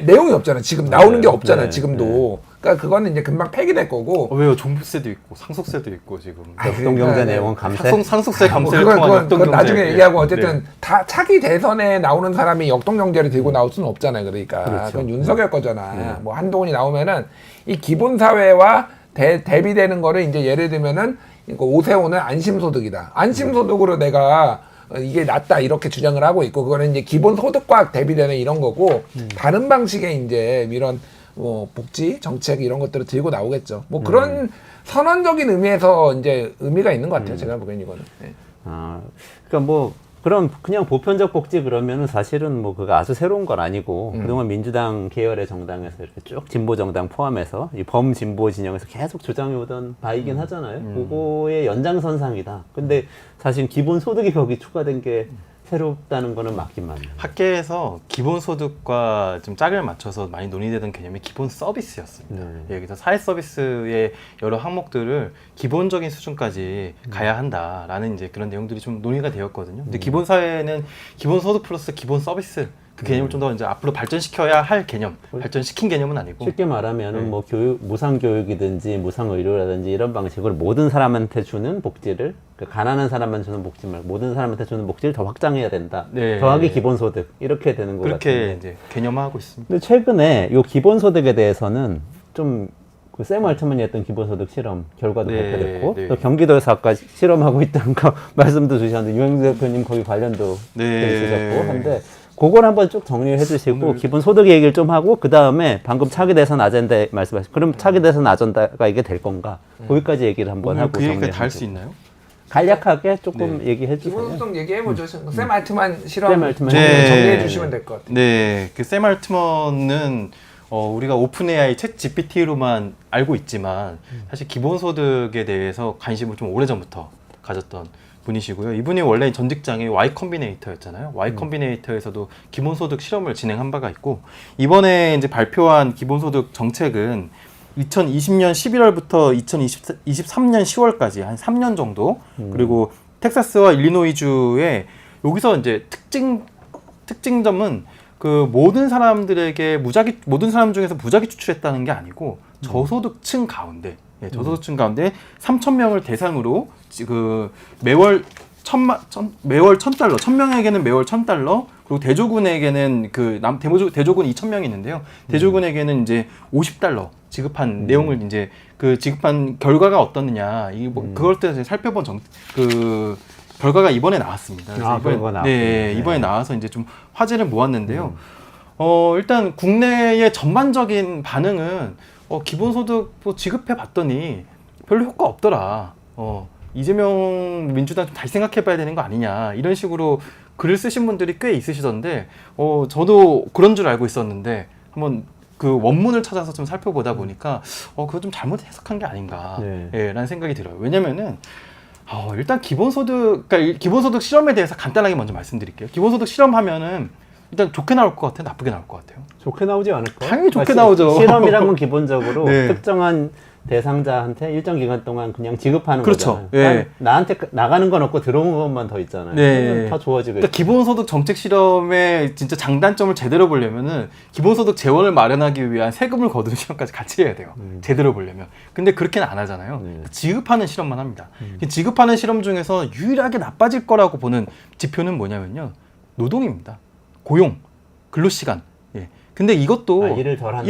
내용이 없잖아. 지금 나오는 게 없잖아. 지금도. 그러니까 그거는 이제 금방 폐기될 거고. 왜요? 종부세도 있고 상속세도 있고 지금. 역동경제 내용은 감세. 상속세 감세를 그건 통한 그건 나중에 역동경제. 얘기하고 어쨌든 다 차기 대선에 나오는 사람이 역동경제를 들고 나올 수는 없잖아요. 그러니까 그렇죠. 그건 윤석열 거잖아. 뭐 한동훈이 나오면은 이 기본사회와 대비되는 거를 이제 예를 들면은 오세훈은 안심소득이다. 안심소득으로 내가 이게 낫다 이렇게 주장을 하고 있고 그거는 이제 기본소득과 대비되는 이런 거고 다른 방식의 이제 이런 뭐 복지 정책 이런 것들을 들고 나오겠죠. 뭐 그런 선언적인 의미에서 이제 의미가 있는 것 같아요. 제가 보기엔 이거는. 네. 그러니까 뭐 그럼 그냥 보편적 복지 그러면은 사실은 뭐 그거 아주 새로운 건 아니고 그동안 민주당 계열의 정당에서 이렇게 쭉 진보 정당 포함해서 이 범진보 진영에서 계속 주장해 오던 바이긴 하잖아요. 그거의 연장선상이다. 근데 사실 기본소득이 거기 추가된 게 새롭다는 거는 맞긴 맞네요. 학계에서 기본소득과 좀 짝을 맞춰서 많이 논의되던 개념이 기본 서비스였습니다. 예, 그래서 사회 서비스의 여러 항목들을 기본적인 수준까지 가야 한다라는 이제 그런 내용들이 좀 논의가 되었거든요. 근데 기본 사회는 기본 소득 플러스 기본 서비스 그 개념을 좀 더 이제 앞으로 발전시켜야 할 개념, 발전시킨 개념은 아니고 쉽게 말하면은 뭐 무상 교육이든지 무상 의료라든지 이런 방식으로 모든 사람한테 주는 복지를 가난한 사람만 주는 복지 말고 모든 사람한테 주는 복지를 더 확장해야 된다. 네. 더하기 기본소득 이렇게 되는 것 그렇게 같은데. 이제 개념화하고 있습니다. 근데 최근에 이 기본소득에 대해서는 좀 그 샘 알트만이 했던 기본소득 실험 결과도 네, 발표됐고 네. 또 경기도에서 아까 실험하고 있다는 거 말씀도 주셨는데 유영수 대표님 거기 관련도 네. 있으셨고 한데 그걸 한번 쭉 정리해 주시고 기본소득 얘기를 좀 하고 그 다음에 방금 차기 대선 아젠다 말씀하신 그럼 차기 대선 아젠다가 이게 될 건가 거기까지 얘기를 한번 오늘 하고 그 얘기가 정리해 다 할 수 주시고. 있나요? 간략하게 조금 얘기해 주세요. 기본소득 얘기해보죠. 샘 알트만 실험 샘 알트만 정리해 주시면 될 것 같아요. 네, 그 샘 알트먼은 우리가 오픈 AI 챗 GPT로만 알고 있지만 사실 기본소득에 대해서 관심을 좀 오래전부터 가졌던 분이시고요. 이분이 원래 전 직장이 Y 컴비네이터였잖아요. Y 컴비네이터에서도 기본소득 실험을 진행한 바가 있고 이번에 이제 발표한 기본소득 정책은 2020년 11월부터 2023년 10월까지 한 3년 정도 그리고 텍사스와 일리노이주에 여기서 이제 특징점은 그 모든 사람들에게 모든 사람 중에서 무작위 추출했다는 게 아니고 저소득층 가운데 저소득층 가운데 3,000명을 대상으로 그 매월 매월 $1,000, 1,000명에게는 매월 $1,000, 그리고 대조군에게는 대조군 2,000명이 있는데요. 대조군에게는 이제 $50 지급한 내용을 이제 그 지급한 결과가 어떻느냐 그걸 때 살펴본 그 결과가 이번에 나왔습니다. 그래서 이번에 나와서 이제 좀 화제를 모았는데요. 일단 국내의 전반적인 반응은 기본소득 지급해 봤더니 별로 효과 없더라. 이재명 민주당 좀 다시 생각해봐야 되는 거 아니냐 이런 식으로 글을 쓰신 분들이 꽤 있으시던데 저도 그런 줄 알고 있었는데 한번 그 원문을 찾아서 좀 살펴보다 보니까 그거 좀 잘못 해석한 게 아닌가 라는 생각이 들어요. 왜냐면은 일단 기본소득 실험에 대해서 간단하게 먼저 말씀드릴게요. 기본소득 실험하면은 일단 좋게 나올 것 같아요? 나쁘게 나올 것 같아요? 좋게 나오지 않을까요? 당연히 좋게 나오죠. 실험이란 건 기본적으로 네. 특정한 대상자한테 일정 기간 동안 그냥 지급하는 그렇죠. 거잖아요. 나한테 나가는 건 없고 들어오는 것만 더 있잖아요. 네. 다 좋아지겠죠. 그러니까 기본소득 정책 실험의 진짜 장단점을 제대로 보려면은 기본소득 재원을 마련하기 위한 세금을 거두는 실험까지 같이 해야 돼요. 제대로 보려면. 근데 그렇게는 안 하잖아요. 지급하는 실험만 합니다. 지급하는 실험 중에서 유일하게 나빠질 거라고 보는 지표는 뭐냐면요. 노동입니다. 고용, 근로시간. 근데 이것도 일을 덜 한다.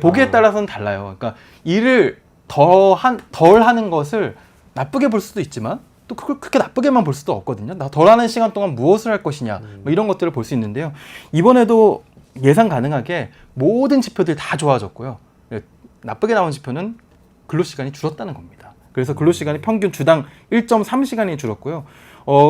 보기에 따라서는 달라요. 그러니까 일을 덜 하는 것을 나쁘게 볼 수도 있지만 또 그걸 그렇게 나쁘게만 볼 수도 없거든요. 덜 하는 시간 동안 무엇을 할 것이냐 뭐 이런 것들을 볼 수 있는데요. 이번에도 예상 가능하게 모든 지표들이 다 좋아졌고요. 나쁘게 나온 지표는 근로시간이 줄었다는 겁니다. 그래서 근로시간이 평균 주당 1.3시간이 줄었고요.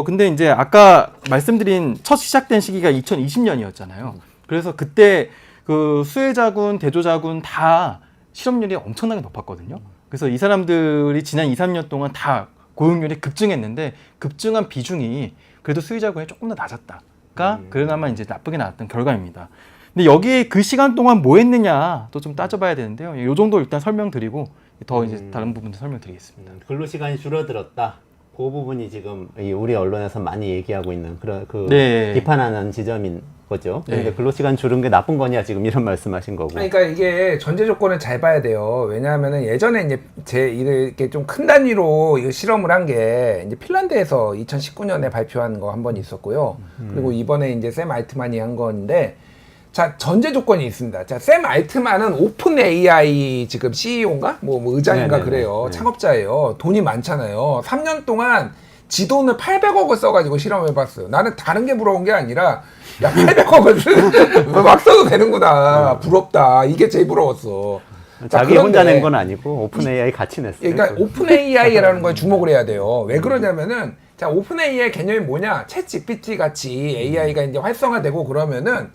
근데 이제 아까 말씀드린 첫 시작된 시기가 2020년이었잖아요. 그래서 그때 그 수혜자군, 대조자군 다 실업률이 엄청나게 높았거든요. 그래서 이 사람들이 지난 2, 3년 동안 다 고용률이 급증했는데 급증한 비중이 그래도 수혜자군이 조금 더 낮았다가 그나마 이제 나쁘게 나왔던 결과입니다. 근데 여기 그 시간 동안 뭐 했느냐 또 좀 따져봐야 되는데요. 이 정도 일단 설명드리고 더 이제 다른 부분도 설명드리겠습니다. 근로시간이 줄어들었다. 그 부분이 지금 우리 언론에서 많이 얘기하고 있는 그런 비판하는 지점인 거죠. 그런데 근로시간 줄은 게 나쁜 거냐 지금 이런 말씀하신 거고. 그러니까 이게 전제 조건을 잘 봐야 돼요. 왜냐하면은 예전에 이제 이렇게 좀 큰 단위로 이거 실험을 한 게 이제 핀란드에서 2019년에 발표한 거 한 번 있었고요. 그리고 이번에 이제 샘 알트만이 한 건데. 자, 전제 조건이 있습니다. 자, 샘 알트만은 오픈 AI 지금 CEO인가? 뭐 의장인가 그래요. 창업자예요. 돈이 많잖아요. 3년 동안 지 돈을 800억을 써가지고 실험해봤어요. 나는 다른 게 부러운 게 아니라, 야, 800억을 막 써도 되는구나. 부럽다. 이게 제일 부러웠어. 자기 혼자 낸 건 아니고 오픈 AI 같이 냈어요. 그러니까 오픈 AI라는 거에 주목을 해야 돼요. 왜 그러냐면은, 자, 오픈 AI의 개념이 뭐냐? 챗 GPT 같이 AI가 이제 활성화되고 그러면은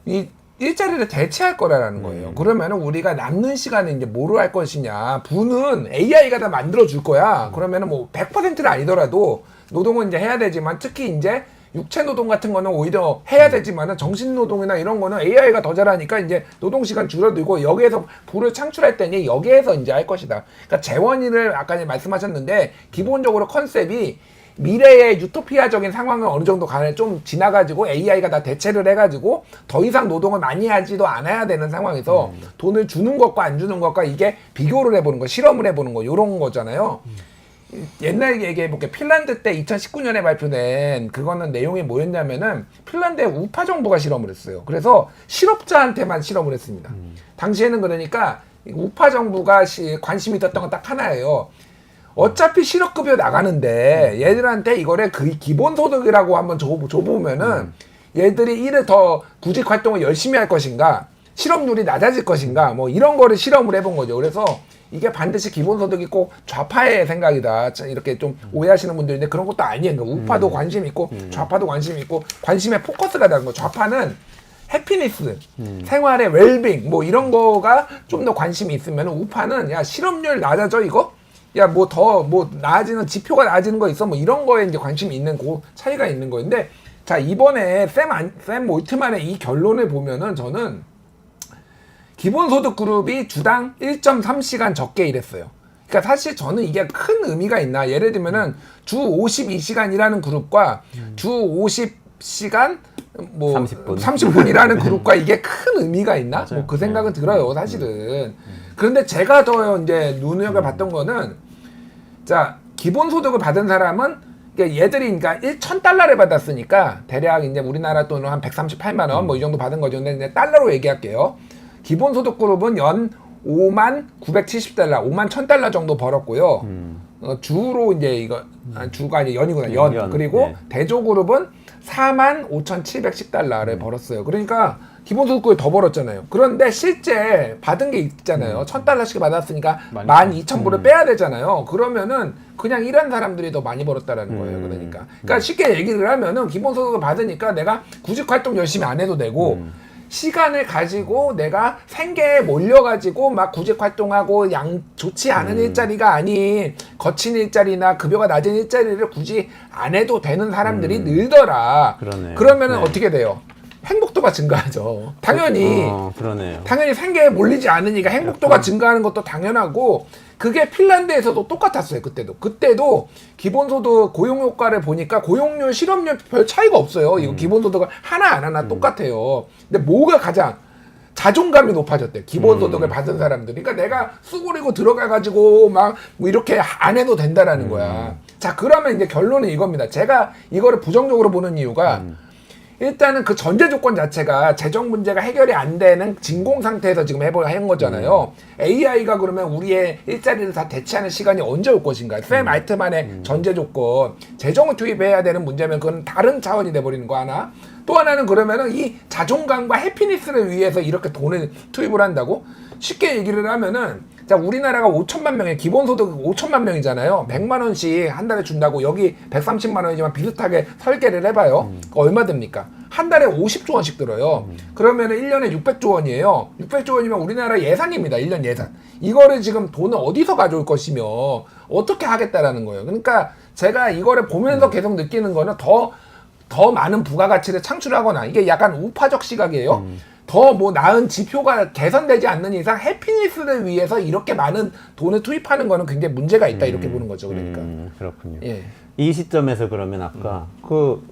이 일자리를 대체할 거라는 거예요. 그러면은 우리가 남는 시간에 이제 뭐로 할 것이냐? 부는 AI가 다 만들어 줄 거야. 그러면은 뭐 100%는 아니더라도 노동은 이제 해야 되지만 특히 이제 육체 노동 같은 거는 오히려 해야 되지만은 정신 노동이나 이런 거는 AI가 더 잘하니까 이제 노동 시간 줄어들고 여기에서 부를 창출할 때니 여기에서 이제 할 것이다. 그러니까 재원이를 아까 이제 말씀하셨는데 기본적으로 컨셉이 미래의 유토피아적인 상황을 어느 정도 간에 좀 지나가지고 AI가 다 대체를 해가지고 더 이상 노동을 많이 하지도 않아야 되는 상황에서 돈을 주는 것과 안 주는 것과 이게 비교를 해보는 거, 실험을 해보는 거, 이런 거잖아요. 옛날 얘기해볼게. 핀란드 때 2019년에 발표된 그거는 내용이 뭐였냐면은 핀란드의 우파 정부가 실험을 했어요. 그래서 실업자한테만 실험을 했습니다. 당시에는 그러니까 우파 정부가 관심이 있었던 건 딱 하나예요. 어차피 실업급여 나가는데 얘들한테 이거를 그 기본소득이라고 한번 줘보면은 얘들이 일을 더 구직 활동을 열심히 할 것인가, 실업률이 낮아질 것인가, 뭐 이런 거를 실험을 해본 거죠. 그래서 이게 반드시 기본소득이 꼭 좌파의 생각이다, 이렇게 좀 오해하시는 분들인데 그런 것도 아니에요. 그러니까 우파도 관심 있고 좌파도 관심 있고 관심의 포커스가 다른 거. 좌파는 해피니스, 생활의 웰빙 뭐 이런 거가 좀 더 관심이 있으면 우파는 야 실업률 낮아져 이거? 야 뭐 더 뭐 나아지는 지표가 나아지는 거 있어? 뭐 이런 거에 이제 관심이 있는 그 차이가 있는 거인데, 자 이번에 샘 올트만의 이 결론을 보면은 저는 기본소득 그룹이 주당 1.3시간 적게 일했어요. 그러니까 사실 저는 이게 큰 의미가 있나? 예를 들면은 주 52시간 일하는 그룹과 주 50시간 뭐 30분 일하는 그룹과 이게 큰 의미가 있나? 뭐 그 생각은 들어요, 사실은. 그런데 제가 더 이제 눈여겨봤던 거는, 자 기본소득을 받은 사람은 얘들이 그러니까 1,000달러를 받았으니까 대략 이제 우리나라 돈으로 한 138만 원 뭐 이 정도 받은 거죠. 근데 이제 달러로 얘기할게요. 기본소득 그룹은 연 5만 970달러, 5만 1,000달러 정도 벌었고요. 주로 이제 이거 주가 아니 연이구나, 연. 그리고 네. 대조 그룹은 4만 5,710달러를 벌었어요. 그러니까 기본소득 그룹이 더 벌었잖아요. 그런데 실제 받은 게 있잖아요. 1,000달러씩 받았으니까 12,000불을 빼야 되잖아요. 그러면은 그냥 일한 사람들이 더 많이 벌었다라는 거예요. 그러니까 쉽게 얘기를 하면은 기본소득을 받으니까 내가 구직 활동 열심히 안 해도 되고 시간을 가지고 내가 생계에 몰려가지고 막 구직 활동하고 좋지 않은 일자리가 아닌 거친 일자리나 급여가 낮은 일자리를 굳이 안 해도 되는 사람들이 늘더라. 그러네요. 그러면은 네. 어떻게 돼요? 행복도가 증가하죠. 당연히. 그러네요. 당연히 생계에 몰리지 않으니까 행복도가 증가하는 것도 당연하고, 그게 핀란드에서도 똑같았어요. 그때도 기본소득 고용효과를 보니까 고용률, 실업률 별 차이가 없어요. 이거 기본소득은 하나 안 하나 똑같아요. 근데 뭐가 가장 자존감이 높아졌대요. 기본소득을 받은 사람들. 그러니까 내가 수고리고 들어가가지고 막 뭐 이렇게 안 해도 된다라는 거야. 자, 그러면 이제 결론은 이겁니다. 제가 이거를 부정적으로 보는 이유가 일단은 그 전제 조건 자체가 재정 문제가 해결이 안 되는 진공 상태에서 지금 한 거잖아요. AI가 그러면 우리의 일자리를 다 대체하는 시간이 언제 올 것인가? 샘 알트만의 전제 조건, 재정을 투입해야 되는 문제면 그건 다른 차원이 돼버리는 거 하나. 또 하나는 그러면은 이 자존감과 해피니스를 위해서 이렇게 돈을 투입을 한다고? 쉽게 얘기를 하면은, 자 우리나라가 5천만 명의 기본소득 5천만 명이잖아요. 100만 원씩 한 달에 준다고 여기 130만 원이지만 비슷하게 설계를 해봐요. 얼마 듭니까? 한 달에 50조 원씩 들어요. 그러면은 1년에 600조 원이에요. 600조 원이면 우리나라 예산입니다. 1년 예산. 이거를 지금 돈을 어디서 가져올 것이며 어떻게 하겠다라는 거예요. 그러니까 제가 이거를 보면서 계속 느끼는 거는 더 많은 부가가치를 창출하거나, 이게 약간 우파적 시각이에요. 더 뭐 나은 지표가 개선되지 않는 이상 해피니스를 위해서 이렇게 많은 돈을 투입하는 거는 굉장히 문제가 있다, 이렇게 보는 거죠. 그러니까. 그렇군요. 예. 이 시점에서 그러면 아까 그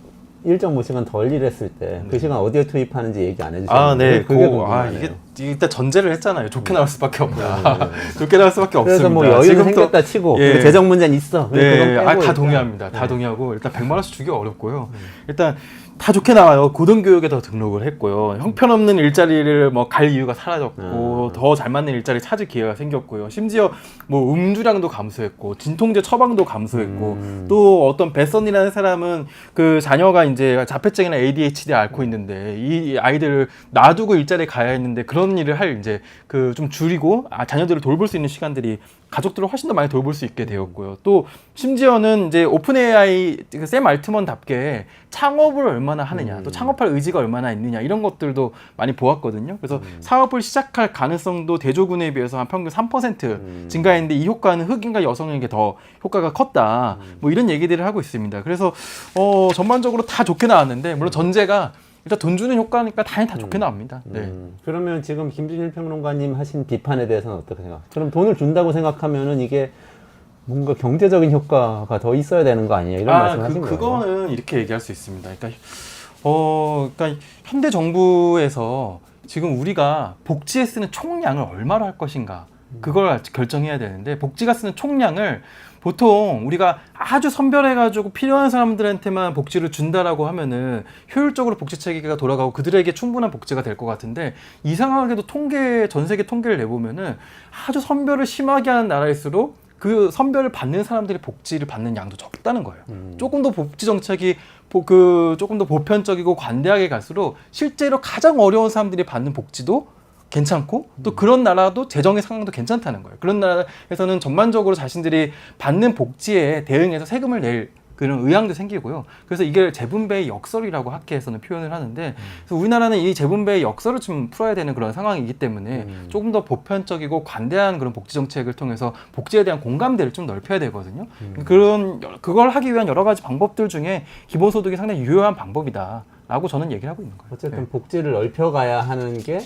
일정 뭐 시간 덜 일했을 때 그 시간 어디에 투입하는지 얘기 안 해주셨는데 아, 네. 그게 궁금하네요. 이게 일단 전제를 했잖아요. 좋게 나올 수밖에 없다. 좋게 나올 수밖에 없습니다. 그래서 뭐 여유는 지금도- 생겼다 치고 예. 그리고 재정 문제는 있어. 네, 그건 빼고 다 일단. 동의합니다. 다 동의하고 일단 100만 원씩 주기 어렵고요. 일단 다 좋게 나와요. 고등교육에도 등록을 했고요. 형편없는 일자리를 뭐 갈 이유가 사라졌고 더 잘 맞는 일자리 찾을 기회가 생겼고요. 심지어 뭐 음주량도 감소했고 진통제 처방도 감소했고 또 어떤 배선이라는 사람은 그 자녀가 이제 자폐증이나 ADHD 앓고 있는데 이 아이들을 놔두고 일자리에 가야 했는데 그런 일을 할 이제 그 좀 줄이고 자녀들을 돌볼 수 있는 시간들이 가족들을 훨씬 더 많이 돌볼 수 있게 되었고요. 또 심지어는 이제 오픈 AI 샘 알트먼답게 창업을 얼마나 하느냐, 또 창업할 의지가 얼마나 있느냐 이런 것들도 많이 보았거든요. 그래서 사업을 시작할 가능성도 대조군에 비해서 한 평균 3% 증가했는데 이 효과는 흑인과 여성에게 더 효과가 컸다. 뭐 이런 얘기들을 하고 있습니다. 그래서 전반적으로 다 좋게 나왔는데 물론 전제가 일단 돈 주는 효과니까 당연히 다 좋게 나옵니다. 네. 그러면 지금 김준일 평론가님 하신 비판에 대해서는 어떻게 생각? 그럼 돈을 준다고 생각하면은 이게 뭔가 경제적인 효과가 더 있어야 되는 거 아니에요? 이런 말씀하신 거예요? 그거는 이렇게 얘기할 수 있습니다. 그러니까 현대 정부에서 지금 우리가 복지에 쓰는 총량을 얼마로 할 것인가 그걸 결정해야 되는데 복지가 쓰는 총량을 보통 우리가 아주 선별해가지고 필요한 사람들한테만 복지를 준다라고 하면은 효율적으로 복지 체계가 돌아가고 그들에게 충분한 복지가 될 것 같은데 이상하게도 전 세계 통계를 내보면은 아주 선별을 심하게 하는 나라일수록 그 선별을 받는 사람들이 복지를 받는 양도 적다는 거예요. 조금 더 복지 정책이 조금 더 보편적이고 관대하게 갈수록 실제로 가장 어려운 사람들이 받는 복지도 괜찮고 또 그런 나라도 재정의 상황도 괜찮다는 거예요. 그런 나라에서는 전반적으로 자신들이 받는 복지에 대응해서 세금을 낼 그런 의향도 생기고요. 그래서 이게 재분배의 역설이라고 학계에서는 표현을 하는데 그래서 우리나라는 이 재분배의 역설을 좀 풀어야 되는 그런 상황이기 때문에 조금 더 보편적이고 관대한 그런 복지 정책을 통해서 복지에 대한 공감대를 좀 넓혀야 되거든요. 그걸 하기 위한 여러 가지 방법들 중에 기본소득이 상당히 유효한 방법이다라고 저는 얘기를 하고 있는 거예요. 어쨌든 복지를 넓혀가야 하는 게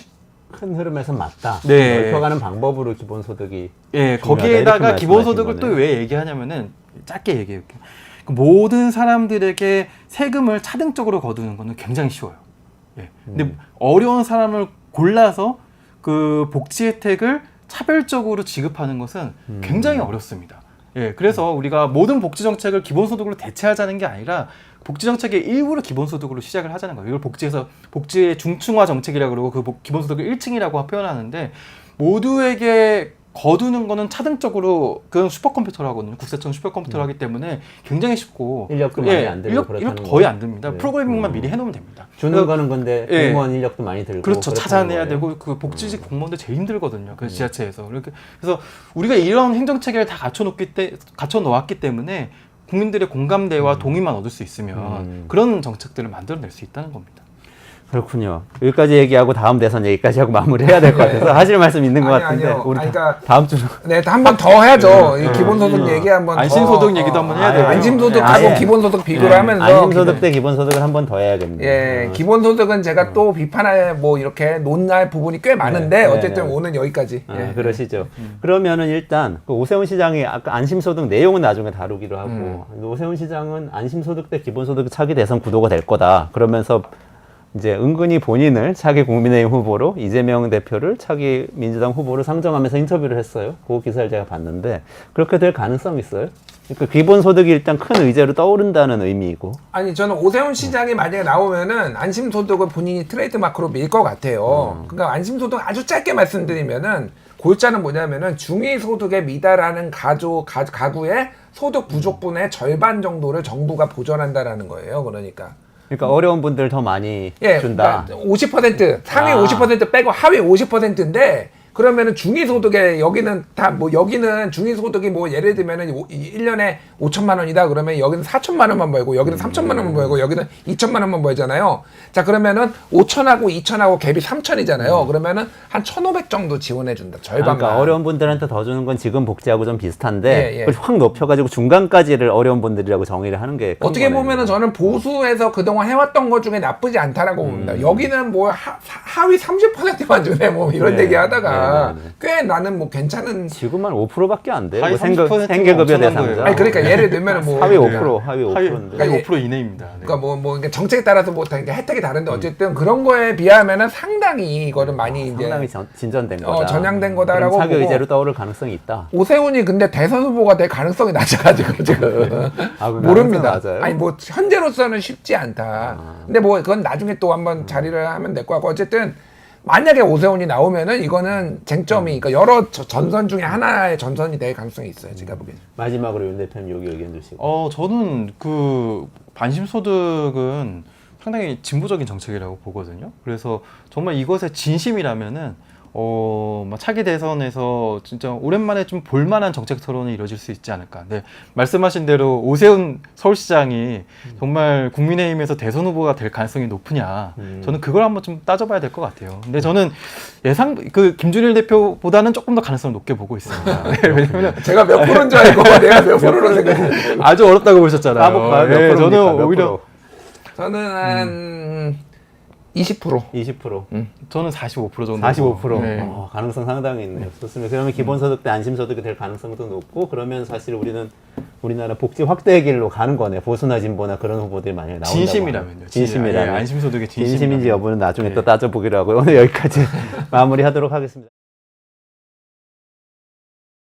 큰 흐름에서 맞다. 네. 넓혀가는 방법으로 기본소득이 예, 중요하다. 거기에다가 이렇게 기본소득을 말씀하신 또 거네요. 왜 얘기하냐면은 짧게 얘기해볼게요. 모든 사람들에게 세금을 차등적으로 거두는 거는 굉장히 쉬워요. 예. 근데 어려운 사람을 골라서 그 복지 혜택을 차별적으로 지급하는 것은 굉장히 어렵습니다. 예, 그래서 우리가 모든 복지 정책을 기본소득으로 대체하자는 게 아니라 복지 정책의 일부를 기본소득으로 시작을 하자는 거예요. 이걸 복지의 중층화 정책이라고 그러고 그 기본소득을 1층이라고 표현하는데 모두에게 거두는 거는 차등적으로 그건 슈퍼컴퓨터로 하거든요. 국세청 슈퍼컴퓨터로 하기 때문에 굉장히 쉽고 인력도 많이 안 들고 그렇다는 인력 거의 거. 안 듭니다. 네. 프로그래밍만 미리 해놓으면 됩니다. 주는 거는 건데 예. 공무원 인력도 많이 들고 그렇죠. 그렇다는 찾아내야 거예요. 되고 그 복지직 공무원들 제일 힘들거든요. 그 지자체에서. 그래서 우리가 이런 행정 체계를 다 갖춰 놓았기 때문에 국민들의 공감대와 동의만 얻을 수 있으면 그런 정책들을 만들어낼 수 있다는 겁니다. 그렇군요. 여기까지 얘기하고 다음 대선 얘기까지 하고 마무리해야 될 것 같아서 하실 말씀 있는 것 같은데 아니요. 우리 그러니까 다음 주로 네, 한 번 더 해야죠. 이 기본소득 얘기 한번 안심소득 얘기도 한번 해야 되고요. 안심소득하고 예. 기본소득 비교를 하면서 안심소득 대 기본소득을 한 번 더 해야겠네요. 예, 기본소득은 제가 또 비판할 뭐 이렇게 논할 부분이 꽤 많은데 네, 어쨌든 네. 오늘 여기까지. 아, 그러시죠. 그러면은 일단 그 오세훈 시장이 아까 안심소득 내용은 나중에 다루기로 하고 오세훈 시장은 안심소득 대 기본소득 차기 대선 구도가 될 거다. 그러면서 이제 은근히 본인을 차기 국민의힘 후보로 이재명 대표를 차기 민주당 후보로 상정하면서 인터뷰를 했어요. 그 기사를 제가 봤는데 그렇게 될 가능성이 있어요? 그러니까 기본소득이 일단 큰 의제로 떠오른다는 의미이고. 아니 저는 오세훈 시장이 만약에 나오면은 안심소득을 본인이 트레이드 마크로 밀 것 같아요. 그러니까 안심소득 아주 짧게 말씀드리면은 골자는 뭐냐면은 중위소득에 미달하는 가구의 소득 부족분의 절반 정도를 정부가 보전한다라는 거예요. 그러니까 어려운 분들 더 많이 준다. 그러니까 50% 상위 50% 빼고 하위 50%인데 그러면은 중위소득에 여기는 다 뭐 여기는 중위소득이 뭐 예를 들면은 1년에 5천만 원이다 그러면 여기는 4천만 원만 벌고 여기는 3천만 원만 벌고 여기는 2천만 원만 벌잖아요. 자 그러면은 5천하고 2천하고 갭이 3천이잖아요. 그러면은 한 1,500 정도 지원해 준다. 절반만. 그러니까 어려운 분들한테 더 주는 건 지금 복지하고 좀 비슷한데 예, 예. 그걸 확 높여가지고 중간까지를 어려운 분들이라고 정의를 하는 게 큰 어떻게 거네요. 보면은 저는 보수에서 그동안 해왔던 것 중에 나쁘지 않다라고 봅니다. 여기는 뭐 하위 30%만 주네 뭐 이런 네. 얘기 하다가 네. 꽤 나는 뭐 괜찮은 지금 한 5%밖에 안 돼요. 하위 뭐 30% 가 생계급여 엄청난 대상자. 거예요. 아니 그러니까 예를 들면은 뭐 하위 그러니까 5%, 하위 5%인데. 하위 5% 이내입니다. 네. 그러니까 뭐 그러니까 정책에 따라서 뭐 다 혜택이 다른데 어쨌든 그런 거에 비하면은 상당히 이거는 많이 이제 상당히 진전된 거다. 전향된 거다라고 그럼 차기 보고. 의제로 떠오를 가능성이 있다. 오세훈이 근데 대선 후보가 될 가능성이 낮아가지고 지금 아, 그 모릅니다. 가능성 맞아요? 아니 뭐 현재로서는 쉽지 않다. 근데 뭐 그건 나중에 또 한번 자리를 하면 될 것 같고 어쨌든 만약에 오세훈이 나오면은 이거는 쟁점이 그러니까 여러 전선 중에 하나의 전선이 될 가능성이 있어요. 제가 보기에는. 마지막으로 윤 대표님 여기 의견 주시고. 저는 그 반심소득은 상당히 진보적인 정책이라고 보거든요. 그래서 정말 이것에 진심이라면은 차기 대선에서 진짜 오랜만에 좀 볼만한 정책 토론이 이루어질 수 있지 않을까. 네, 말씀하신 대로 오세훈 서울시장이 정말 국민의힘에서 대선 후보가 될 가능성이 높으냐. 저는 그걸 한번 좀 따져봐야 될 것 같아요. 근데 저는 김준일 대표보다는 조금 더 가능성을 높게 보고 있습니다. 네, 왜냐면 제가 몇 프로인 줄 알고 내가 몇 프로로 생각했는데 아주 어렵다고 보셨잖아요. 까볼까요? 몇 네, 프로입니까? 저는 몇 오히려 프로? 저는 한 20%. 20%. 저는 45% 정도. 45%. 네. 가능성 상당히 있네요. 좋습니다. 그러면 기본소득 대 안심소득이 될 가능성도 높고, 그러면 사실 우리나라 복지 확대의 길로 가는 거네. 보수나 진보나 그런 후보들이 만약에 나온다고. 진심이라면요. 진심이라면. 안심소득의 진심인지 여부는 나중에 네. 또 따져보기로 하고요. 오늘 여기까지 마무리하도록 하겠습니다.